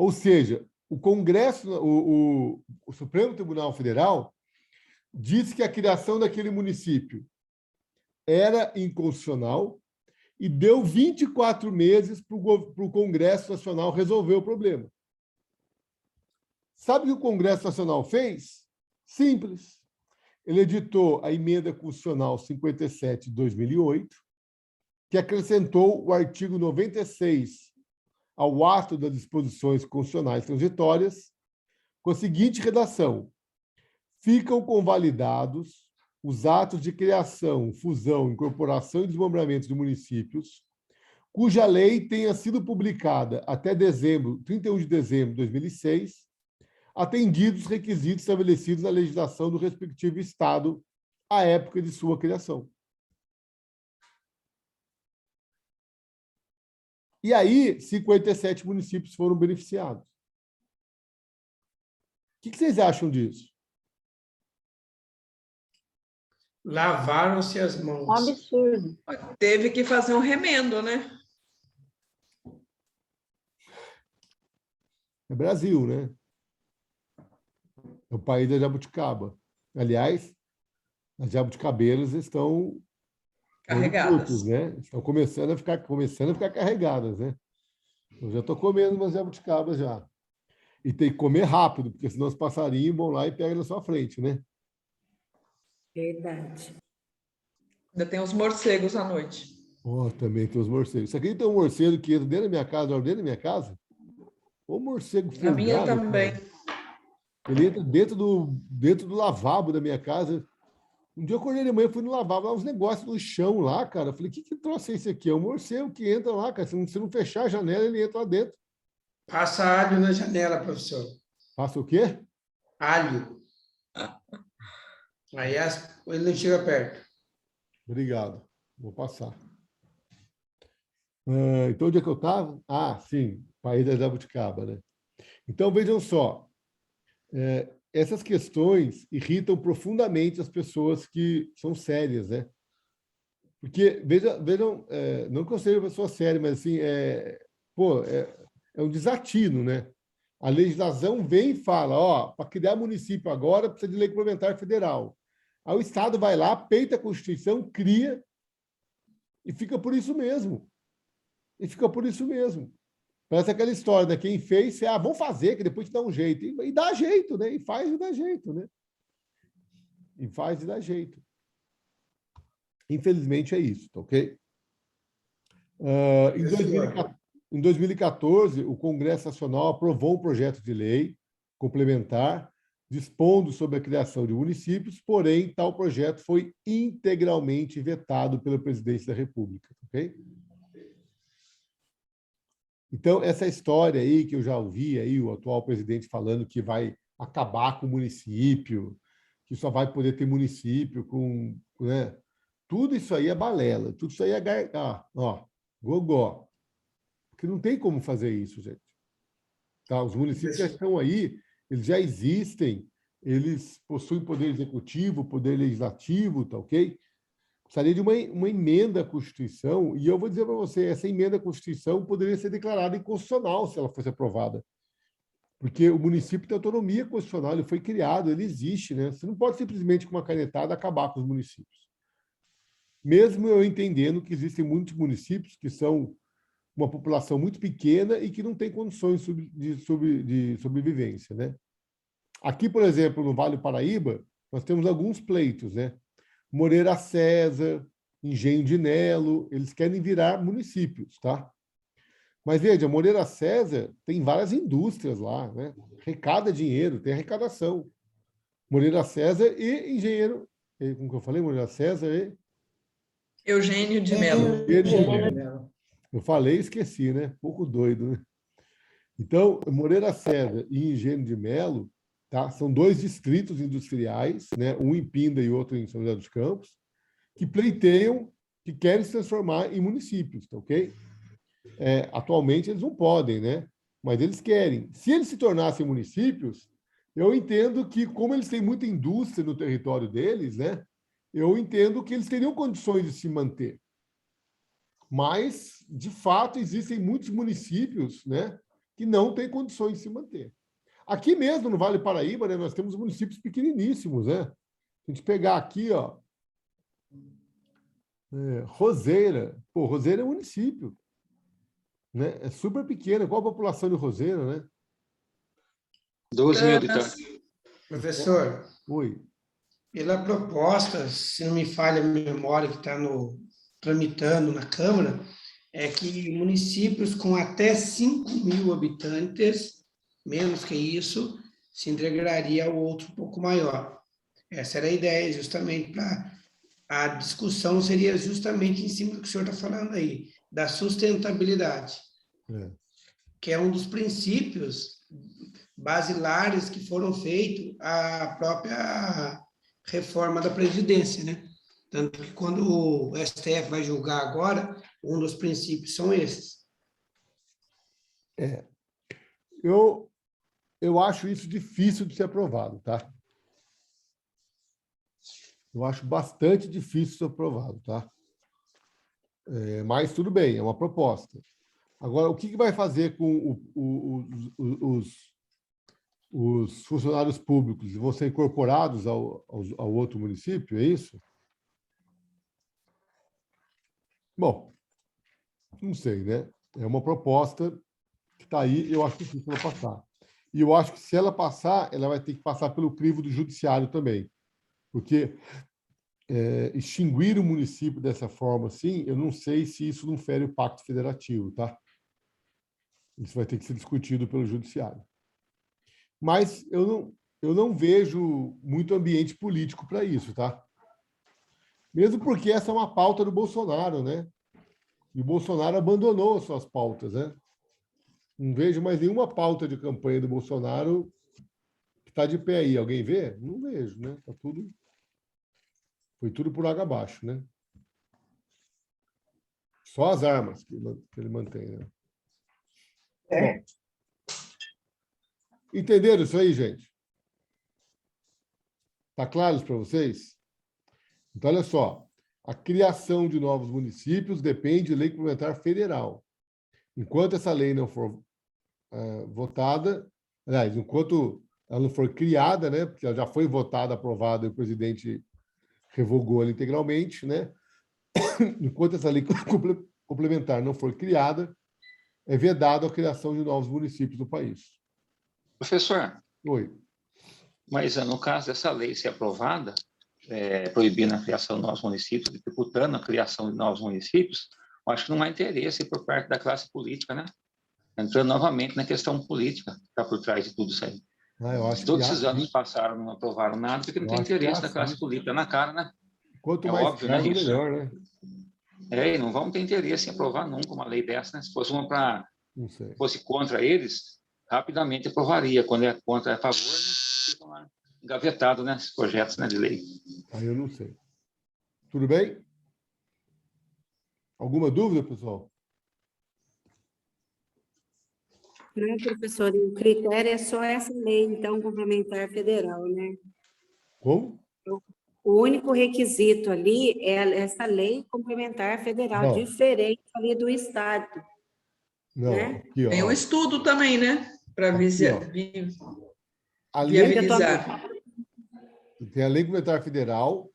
Ou seja, o Congresso, o Supremo Tribunal Federal disse que a criação daquele município era inconstitucional e deu 24 meses para o Congresso Nacional resolver o problema. Sabe o que o Congresso Nacional fez? Simples. Ele editou a Emenda Constitucional 57 de 2008, que acrescentou o artigo 96 ao ato das disposições constitucionais transitórias, com a seguinte redação: ficam convalidados os atos de criação, fusão, incorporação e desmembramento de municípios, cuja lei tenha sido publicada até 31 de dezembro de 2006, atendidos os requisitos estabelecidos na legislação do respectivo Estado à época de sua criação. E aí, 57 municípios foram beneficiados. O que vocês acham disso? Lavaram-se as mãos. Um absurdo. Teve que fazer um remendo, né? É Brasil, né? É o país da jabuticaba. Aliás, as jabuticabeiras estão carregadas, curtos, né? Estão começando a ficar carregadas, né? Eu já estou comendo umas jabuticabas já. E tem que comer rápido, porque senão os passarinhos vão lá e pegam na sua frente, né? Verdade. Ainda tem os morcegos à noite. Também tem os morcegos. Você acredita um morcego que entra dentro da minha casa, dentro da minha casa? O morcego A minha também. Cara. Ele entra dentro do lavabo da minha casa. Um dia eu acordei de manhã, fui no lavabo, lá uns negócios no chão lá, cara. Eu falei, que troço é esse aqui? É um morcego que entra lá, cara. Se não fechar a janela, ele entra lá dentro. Passa alho na janela, professor. Passa o quê? Alho. Aí ele não chega perto. Obrigado. Vou passar. Então, onde é que eu estava? Sim, país da jabuticaba, né? Então, vejam só. Essas questões irritam profundamente as pessoas que são sérias, né? Porque, vejam, não que eu seja uma pessoa séria, mas assim, é um desatino, né? A legislação vem e fala, para criar município agora precisa de lei complementar federal. Aí o Estado vai lá, peita a Constituição, cria e fica por isso mesmo. Parece aquela história, né? Quem fez, vamos fazer, que depois te dá um jeito. E dá jeito, né? E faz e dá jeito, né? Infelizmente é isso, tá ok? Em 2014, o Congresso Nacional aprovou um projeto de lei complementar dispondo sobre a criação de municípios, porém, tal projeto foi integralmente vetado pela Presidência da República, ok? Então, essa história aí que eu já ouvi aí, o atual presidente falando que vai acabar com o município, que só vai poder ter município com... né? Tudo isso aí é balela, tudo isso aí é gogó. Porque não tem como fazer isso, gente. Tá? Os municípios já estão aí, eles já existem, eles possuem poder executivo, poder legislativo, tá ok? Precisaria de uma emenda à Constituição, e eu vou dizer para você, essa emenda à Constituição poderia ser declarada inconstitucional se ela fosse aprovada. Porque o município tem autonomia constitucional, ele foi criado, ele existe, né? Você não pode simplesmente, com uma canetada, acabar com os municípios. Mesmo eu entendendo que existem muitos municípios que são uma população muito pequena e que não tem condições de sobrevivência, né? Aqui, por exemplo, no Vale do Paraíba, nós temos alguns pleitos, né? Moreira César, Engenho de Nelo, eles querem virar municípios, tá? Mas veja, Moreira César tem várias indústrias lá, né? Arrecada dinheiro, tem arrecadação. Moreira César e Engenheiro, como que eu falei? Moreira César e... Eugênio de Mello. Eu falei e esqueci, né? Pouco doido, né? Então, Moreira César e Engenho de Mello, tá? São dois distritos industriais, né? Um em Pinda e outro em São José dos Campos, que pleiteiam, que querem se transformar em municípios, tá ok? Atualmente eles não podem, né? Mas eles querem. Se eles se tornassem municípios, eu entendo que, como eles têm muita indústria no território deles, né? Eu entendo que eles teriam condições de se manter. Mas, de fato, existem muitos municípios, né, que não têm condições de se manter. Aqui mesmo, no Vale do Paraíba, né, nós temos municípios pequeniníssimos, né? Se a gente pegar aqui, ó, Roseira. Pô, Roseira é um município, né? É super pequena. Qual a população de Roseira, né? 12 mil habitantes. Professor, Oi. pela proposta, se não me falha a memória que está tramitando na Câmara, é que municípios com até 5.000 habitantes, menos que isso, se integraria ao outro um pouco maior. Essa era a ideia, justamente para... A discussão seria justamente em cima do que o senhor está falando aí, da sustentabilidade, que é um dos princípios basilares que foram feitos à própria reforma da Previdência, né? Tanto que quando o STF vai julgar agora, um dos princípios são esses. Eu acho isso difícil de ser aprovado, tá? Eu acho bastante difícil de ser aprovado, tá? Mas tudo bem, é uma proposta. Agora, o que vai fazer com os funcionários públicos? Vão ser incorporados ao outro município, é isso? Bom, não sei, né? É uma proposta que está aí, eu acho difícil ela passar. E eu acho que, se ela passar, ela vai ter que passar pelo crivo do judiciário também. Porque extinguir o município dessa forma, assim, eu não sei se isso não fere o Pacto Federativo, tá? Isso vai ter que ser discutido pelo judiciário. Mas eu não vejo muito ambiente político para isso, tá? Mesmo porque essa é uma pauta do Bolsonaro, né? E o Bolsonaro abandonou as suas pautas, né? Não vejo mais nenhuma pauta de campanha do Bolsonaro que está de pé aí. Alguém vê? Não vejo, né? Tá tudo... Foi tudo por água abaixo, né? Só as armas que ele mantém, né? Bom, entenderam isso aí, gente? Está claro isso para vocês? Então, olha só. A criação de novos municípios depende de lei complementar federal. Enquanto essa lei não for votada, aliás, enquanto ela não for criada, né? Porque ela já foi votada, aprovada, e o presidente revogou ela integralmente, né? Enquanto essa lei complementar não for criada, é vedado a criação de novos municípios no país. Professor. Oi. Mas, no caso dessa lei ser aprovada, proibindo a criação de novos municípios, dificultando a criação de novos municípios, eu acho que não há interesse por parte da classe política, né? Entrando novamente na questão política que está por trás de tudo isso aí. Eu acho Todos que esses anos passaram, não aprovaram nada, porque não tem interesse da classe política na cara, né? Quanto mais óbvio, caro, né, melhor, né? E não vão ter interesse em aprovar nunca uma lei dessa, né? Se fosse uma para fosse contra eles, rapidamente aprovaria. Quando é contra, é a favor, né? Ficam lá engavetados, né? Esses projetos, né, de lei. Aí eu não sei. Tudo bem? Alguma dúvida, pessoal? Não, professor, o critério é só essa lei, então, complementar federal, né? Como? O único requisito ali é essa lei complementar federal, Não. Diferente ali do Estado. Não, né? aqui, ó. Tem um estudo também, né? Para viabilizar. Tem a Lei Complementar Federal.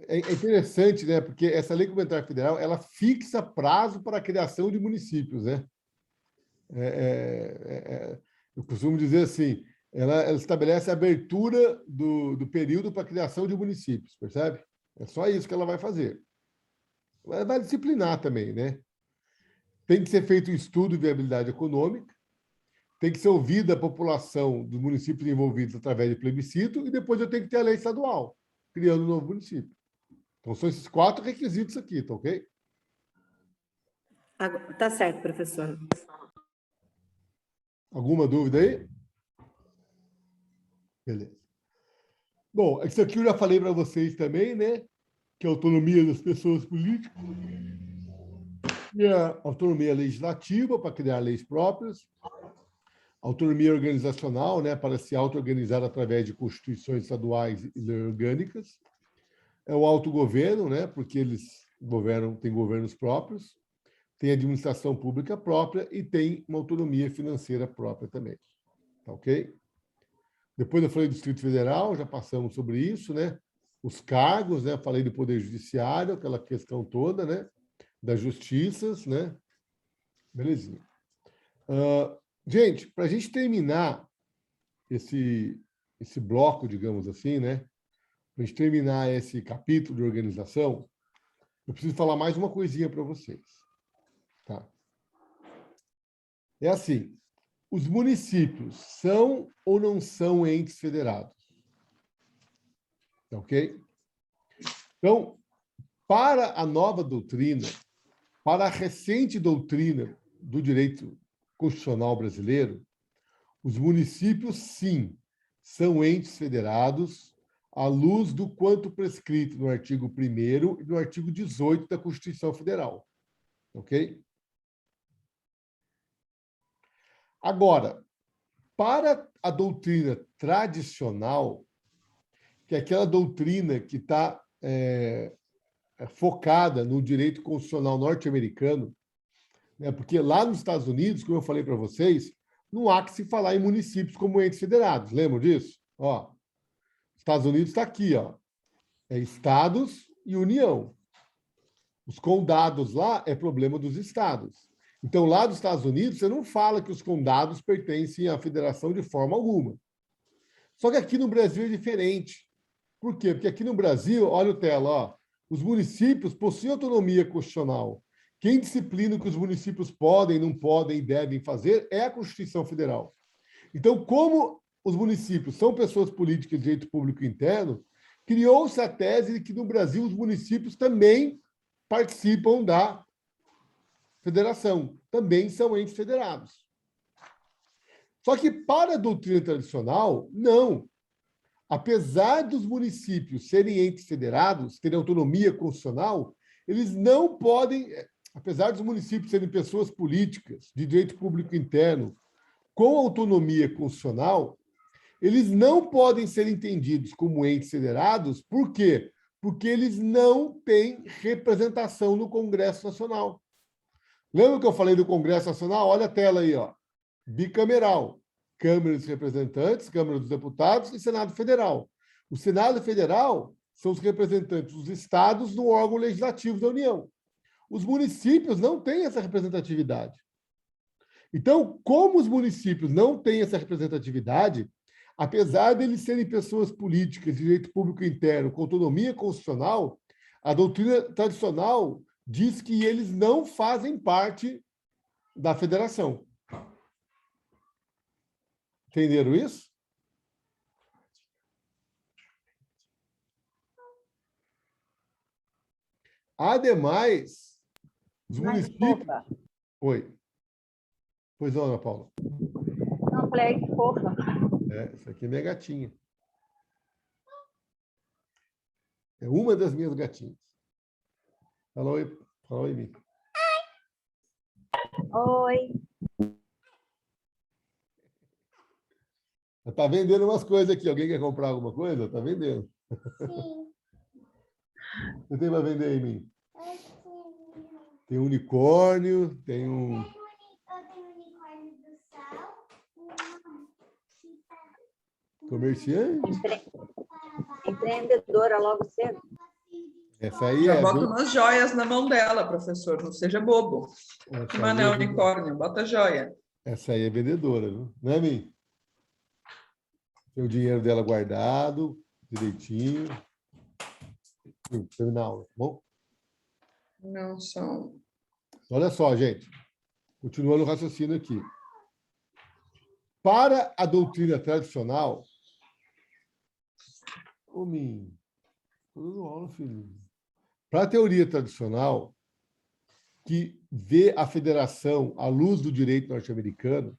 É interessante, né? Porque essa Lei Complementar Federal, ela fixa prazo para a criação de municípios, né? Eu costumo dizer assim, ela estabelece a abertura do período para a criação de municípios, percebe? É só isso que ela vai fazer. Ela vai disciplinar também, né? Tem que ser feito um estudo de viabilidade econômica, tem que ser ouvida a população dos municípios envolvidos através de plebiscito, e depois eu tenho que ter a lei estadual, criando um novo município. Então, são esses 4 requisitos aqui, tá ok? Tá certo, professor. Alguma dúvida aí? Beleza. Bom, isso aqui eu já falei para vocês também, né? Que é a autonomia das pessoas políticas. E a autonomia legislativa para criar leis próprias. Autonomia organizacional, né? Para se auto-organizar através de constituições estaduais e leis orgânicas. É o autogoverno, né? Porque eles têm governos próprios. tem administração pública própria e tem uma autonomia financeira própria também. Tá ok? Depois eu falei do Distrito Federal, já passamos sobre isso, né? Os cargos, né? Falei do Poder Judiciário, aquela questão toda, né? Das justiças, né? Belezinha. Gente, para a gente terminar esse bloco, digamos assim, né? Para a gente terminar esse capítulo de organização, eu preciso falar mais uma coisinha para vocês. Tá? É assim, os municípios são ou não são entes federados? Ok? Então, para a nova doutrina, para a recente doutrina do direito constitucional brasileiro, os municípios, sim, são entes federados à luz do quanto prescrito no artigo 1º e no artigo 18 da Constituição Federal. Ok? Agora, para a doutrina tradicional, que é aquela doutrina que está focada no direito constitucional norte-americano, né? Porque lá nos Estados Unidos, como eu falei para vocês, não há que se falar em municípios como entes federados. Lembram disso? Ó, Estados Unidos está aqui, ó. É estados e União. Os condados lá é problema dos estados. Então, lá dos Estados Unidos, você não fala que os condados pertencem à federação de forma alguma. Só que aqui no Brasil é diferente. Por quê? Porque aqui no Brasil, olha o tela, ó, os municípios possuem autonomia constitucional. Quem disciplina o que os municípios podem, não podem e devem fazer é a Constituição Federal. Então, como os municípios são pessoas políticas de direito público interno, criou-se a tese de que no Brasil os municípios também participam da federação, também são entes federados. Só que para a doutrina tradicional, não. Apesar dos municípios serem entes federados, terem autonomia constitucional, eles não podem, apesar dos municípios serem pessoas políticas de direito público interno com autonomia constitucional, eles não podem ser entendidos como entes federados. Por quê? Porque eles não têm representação no Congresso Nacional. Lembra que eu falei do Congresso Nacional? Olha a tela aí, ó. Bicameral. Câmara dos Representantes, Câmara dos Deputados e Senado Federal. O Senado Federal são os representantes dos estados no órgão legislativo da União. Os municípios não têm essa representatividade. Então, como os municípios não têm essa representatividade, apesar de eles serem pessoas políticas de direito público interno com autonomia constitucional, a doutrina tradicional diz que eles não fazem parte da federação. Entenderam isso? Ademais, os municípios... Oi. Pois não, Ana Paula. Não, falei, que fofa. Essa aqui é minha gatinha. É uma das minhas gatinhas. Fala oi, Mica. Oi. Está vendendo umas coisas aqui. Alguém quer comprar alguma coisa? Está vendendo. Sim. Você tem para vender aí, mim? Tem um unicórnio, tem um... Comerciante? Empreendedora logo cedo. Essa aí já é... bota umas joias na mão dela, professor. Não seja bobo. Mas não é unicórnio, bota joia. Essa aí é vendedora, viu? Não é, mim? Tem o dinheiro dela guardado, direitinho. Terminar a aula, tá bom? Não são... Olha só, gente. Continuando o raciocínio aqui. Para a doutrina tradicional... Ô, Min, estou dando aula, filho. Para a teoria tradicional, que vê a federação à luz do direito norte-americano,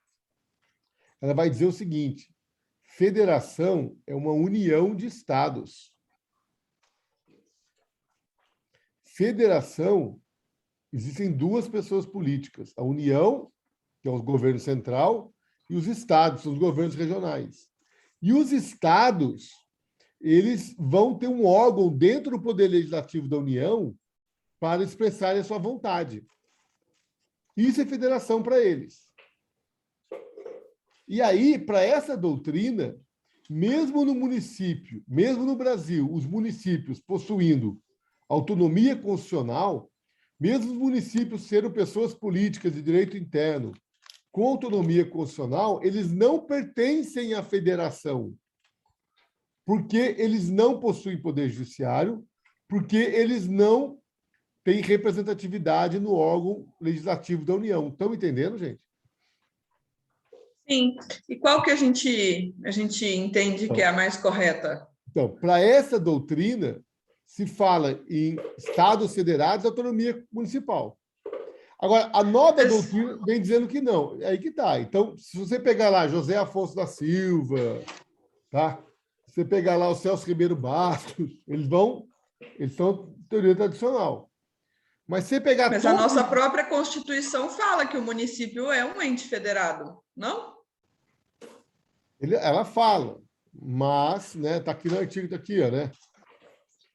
ela vai dizer o seguinte: federação é uma união de estados. Federação, existem duas pessoas políticas: a União, que é o governo central, e os estados, os governos regionais. E os estados, eles vão ter um órgão dentro do Poder Legislativo da União para expressarem a sua vontade. Isso é federação para eles. E aí, para essa doutrina, mesmo no município, mesmo no Brasil, os municípios possuindo autonomia constitucional, mesmo os municípios sendo pessoas políticas de direito interno com autonomia constitucional, eles não pertencem à federação, porque eles não possuem poder judiciário, porque eles não têm representatividade no órgão legislativo da União. Estão entendendo, gente? Sim. E qual que a gente entende que é a mais correta? Então, para essa doutrina, se fala em estados federados e autonomia municipal. Agora, a nova doutrina vem dizendo que não. É aí que está. Então, se você pegar lá José Afonso da Silva, tá? Se você pegar lá o Celso Ribeiro Bastos, eles são teoria tradicional. Mas se você pegar... Mas a nossa própria Constituição fala que o município é um ente federado, não? Ela fala, mas, né, tá aqui no artigo, tá aqui, ó, né?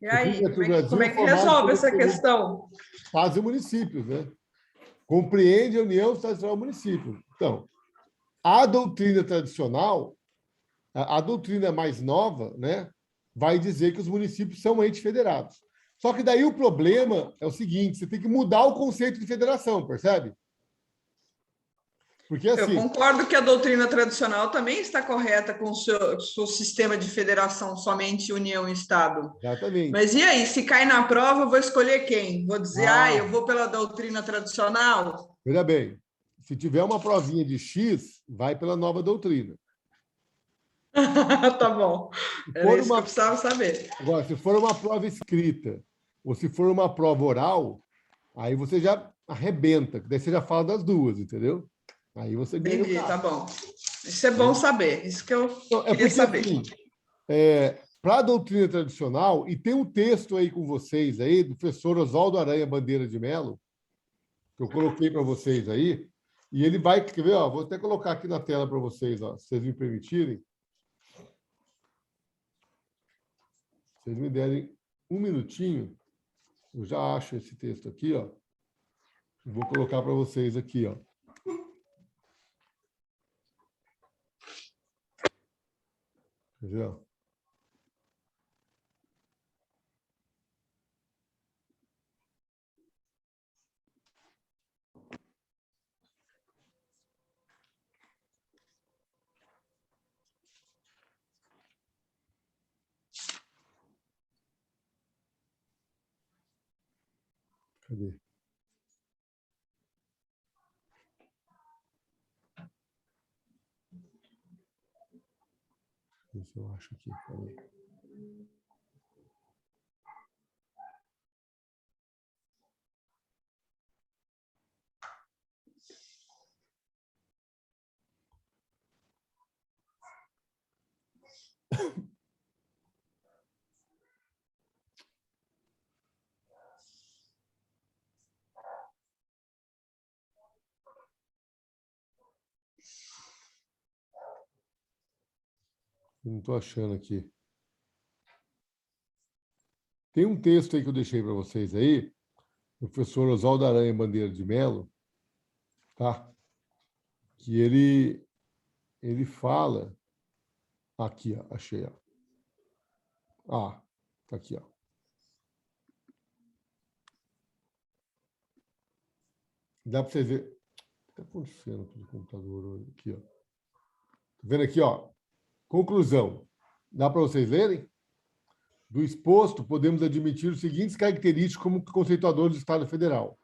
E aí, como é que resolve essa questão? Estados e municípios, né? Compreende a União Estadual e município. Então, a doutrina tradicional, a doutrina mais nova, né, vai dizer que os municípios são entes federados. Só que daí o problema é o seguinte, você tem que mudar o conceito de federação, percebe? Porque, assim, eu concordo que a doutrina tradicional também está correta com o seu sistema de federação, somente União e Estado. Exatamente. Mas e aí, se cai na prova, eu vou escolher quem? Vou dizer, eu vou pela doutrina tradicional? Veja bem, se tiver uma provinha de X, vai pela nova doutrina. Tá bom. Era isso que eu precisava saber. Agora, se for uma prova escrita ou se for uma prova oral, aí você já arrebenta, daí você já fala das duas, entendeu? Aí você ganha. Entendi, tá bom. Isso é bom saber, isso que eu queria saber. Assim, para a doutrina tradicional, e tem um texto aí com vocês aí, do professor Oswaldo Aranha Bandeira de Mello, que eu coloquei para vocês aí, e ele vai, quer ver, ó, vou até colocar aqui na tela para vocês, ó, se vocês me permitirem. Se vocês me derem um minutinho, eu já acho esse texto aqui, ó. Vou colocar para vocês aqui, ó. Quer ver, ó? Cadê? Deixa eu ver se eu acho aqui. Cadê? Não estou achando aqui. Tem um texto aí que eu deixei para vocês aí, do professor Oswaldo Aranha Bandeira de Mello, tá? Que ele fala... Aqui, ó, achei, ó. Tá aqui, ó. O que dá para vocês verem? O que está acontecendo com o computador hoje? Aqui, ó. Tá vendo aqui, ó? Conclusão. Dá para vocês lerem? Do exposto, podemos admitir os seguintes características como conceituadores do Estado Federal.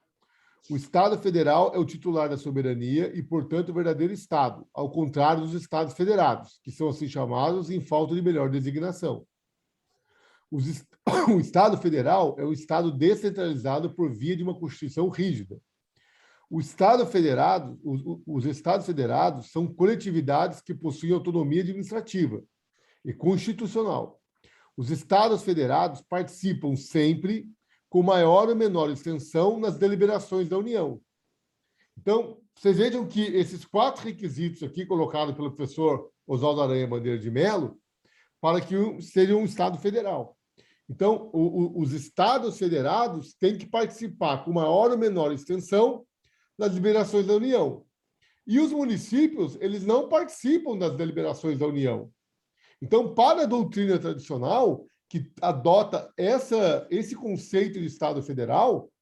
O Estado Federal é o titular da soberania e, portanto, o verdadeiro Estado, ao contrário dos Estados Federados, que são assim chamados em falta de melhor designação. O Estado Federal é um Estado descentralizado por via de uma Constituição rígida. Os Estados Federados são coletividades que possuem autonomia administrativa e constitucional. Os Estados Federados participam sempre, com maior ou menor extensão, nas deliberações da União. Então, vocês vejam que esses 4 requisitos aqui, colocados pelo professor Oswaldo Aranha Bandeira de Mello, para que seja um Estado federal. Então, os Estados Federados têm que participar com maior ou menor extensão das deliberações da União. E os municípios, eles não participam das deliberações da União. Então, para a doutrina tradicional, que adota esse conceito de Estado federal,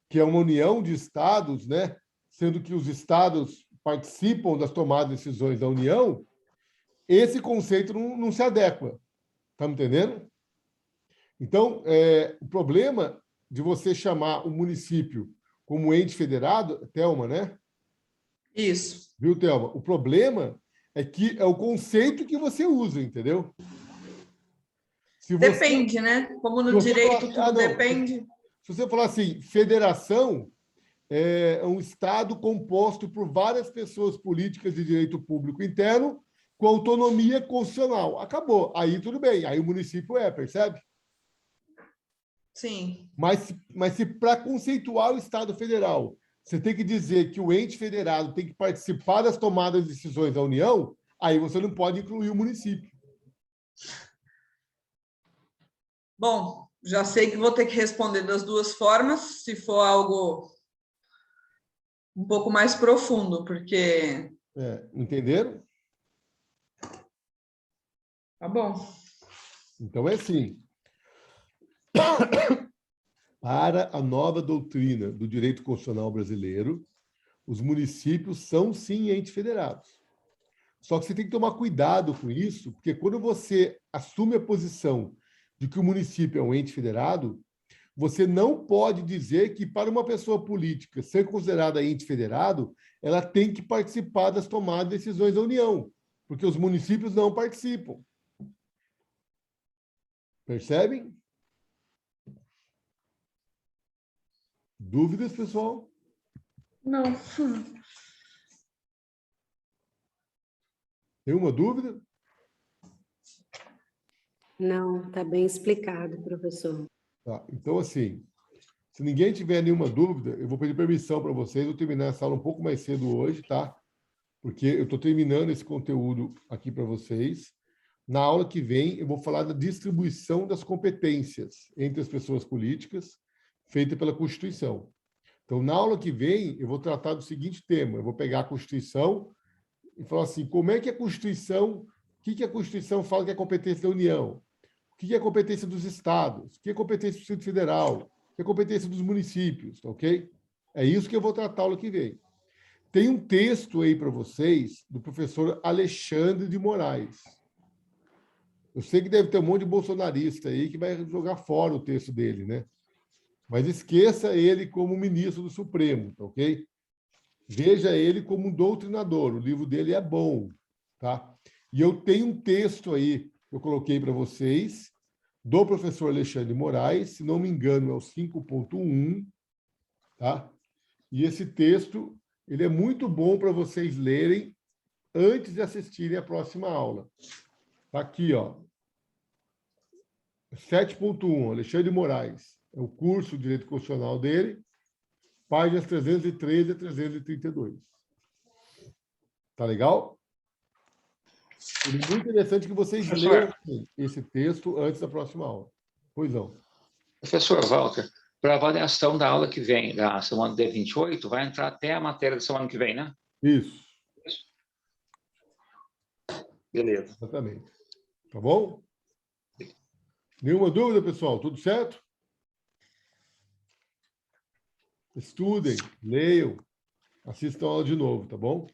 que é uma união de estados, né, sendo que os estados participam das tomadas de decisões da União, esse conceito não se adequa. Está me entendendo? Então, o problema de você chamar o município como ente federado, Thelma, né? Isso. Viu, Thelma? O problema é que é o conceito que você usa, entendeu? Depende, né? Como no direito tudo depende. Se você falar assim, federação é um Estado composto por várias pessoas políticas de direito público interno com autonomia constitucional. Acabou. Aí tudo bem. Aí o município percebe? Sim. Mas se para conceituar o Estado federal, você tem que dizer que o ente federado tem que participar das tomadas de decisões da União, aí você não pode incluir o município. Bom, já sei que vou ter que responder das duas formas, se for algo um pouco mais profundo, porque... Entenderam? Tá bom. Então é assim. Para a nova doutrina do direito constitucional brasileiro, os municípios são, sim, entes federados. Só que você tem que tomar cuidado com isso, porque quando você assume a posição de que o município é um ente federado, você não pode dizer que, para uma pessoa política ser considerada ente federado, ela tem que participar das tomadas de decisões da União, porque os municípios não participam. Percebem? Dúvidas, pessoal? Não. Tem uma dúvida? Não, está bem explicado, professor. Tá, então, assim, se ninguém tiver nenhuma dúvida, eu vou pedir permissão para vocês, eu terminar essa aula um pouco mais cedo hoje, tá? Porque eu estou terminando esse conteúdo aqui para vocês. Na aula que vem, eu vou falar da distribuição das competências entre as pessoas políticas, feita pela Constituição. Então, na aula que vem, eu vou tratar do seguinte tema. Eu vou pegar a Constituição e falar assim, como é que a Constituição, o que a Constituição fala que é competência da União? O que é a competência dos estados? O que é a competência do Distrito Federal? O que é a competência dos municípios? Ok? É isso que eu vou tratar na aula que vem. Tem um texto aí para vocês do professor Alexandre de Moraes. Eu sei que deve ter um monte de bolsonarista aí que vai jogar fora o texto dele, né? Mas esqueça ele como ministro do Supremo, tá ok? Veja ele como um doutrinador. O livro dele é bom, tá? E eu tenho um texto aí que eu coloquei para vocês, do professor Alexandre de Moraes, se não me engano, é o 5.1, tá? E esse texto, ele é muito bom para vocês lerem antes de assistirem a próxima aula. Está aqui, ó. 7.1, Alexandre de Moraes. É o curso de Direito Constitucional dele, páginas 313 a 332. Tá legal? É muito interessante que vocês leiam esse texto antes da próxima aula. Pois não. Professor Walter, para a avaliação da aula que vem, da semana de 28, vai entrar até a matéria da semana que vem, né? Isso. Beleza. Exatamente. Tá bom? Nenhuma dúvida, pessoal? Tudo certo? Estudem, leiam, assistam a aula de novo, tá bom?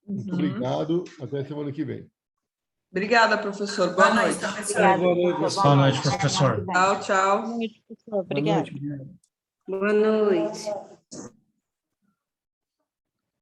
Muito obrigado. Até semana que vem. Obrigada, professor. Boa noite. Boa noite, professor. Tchau, tchau. Boa noite, professor. Obrigada. Boa noite.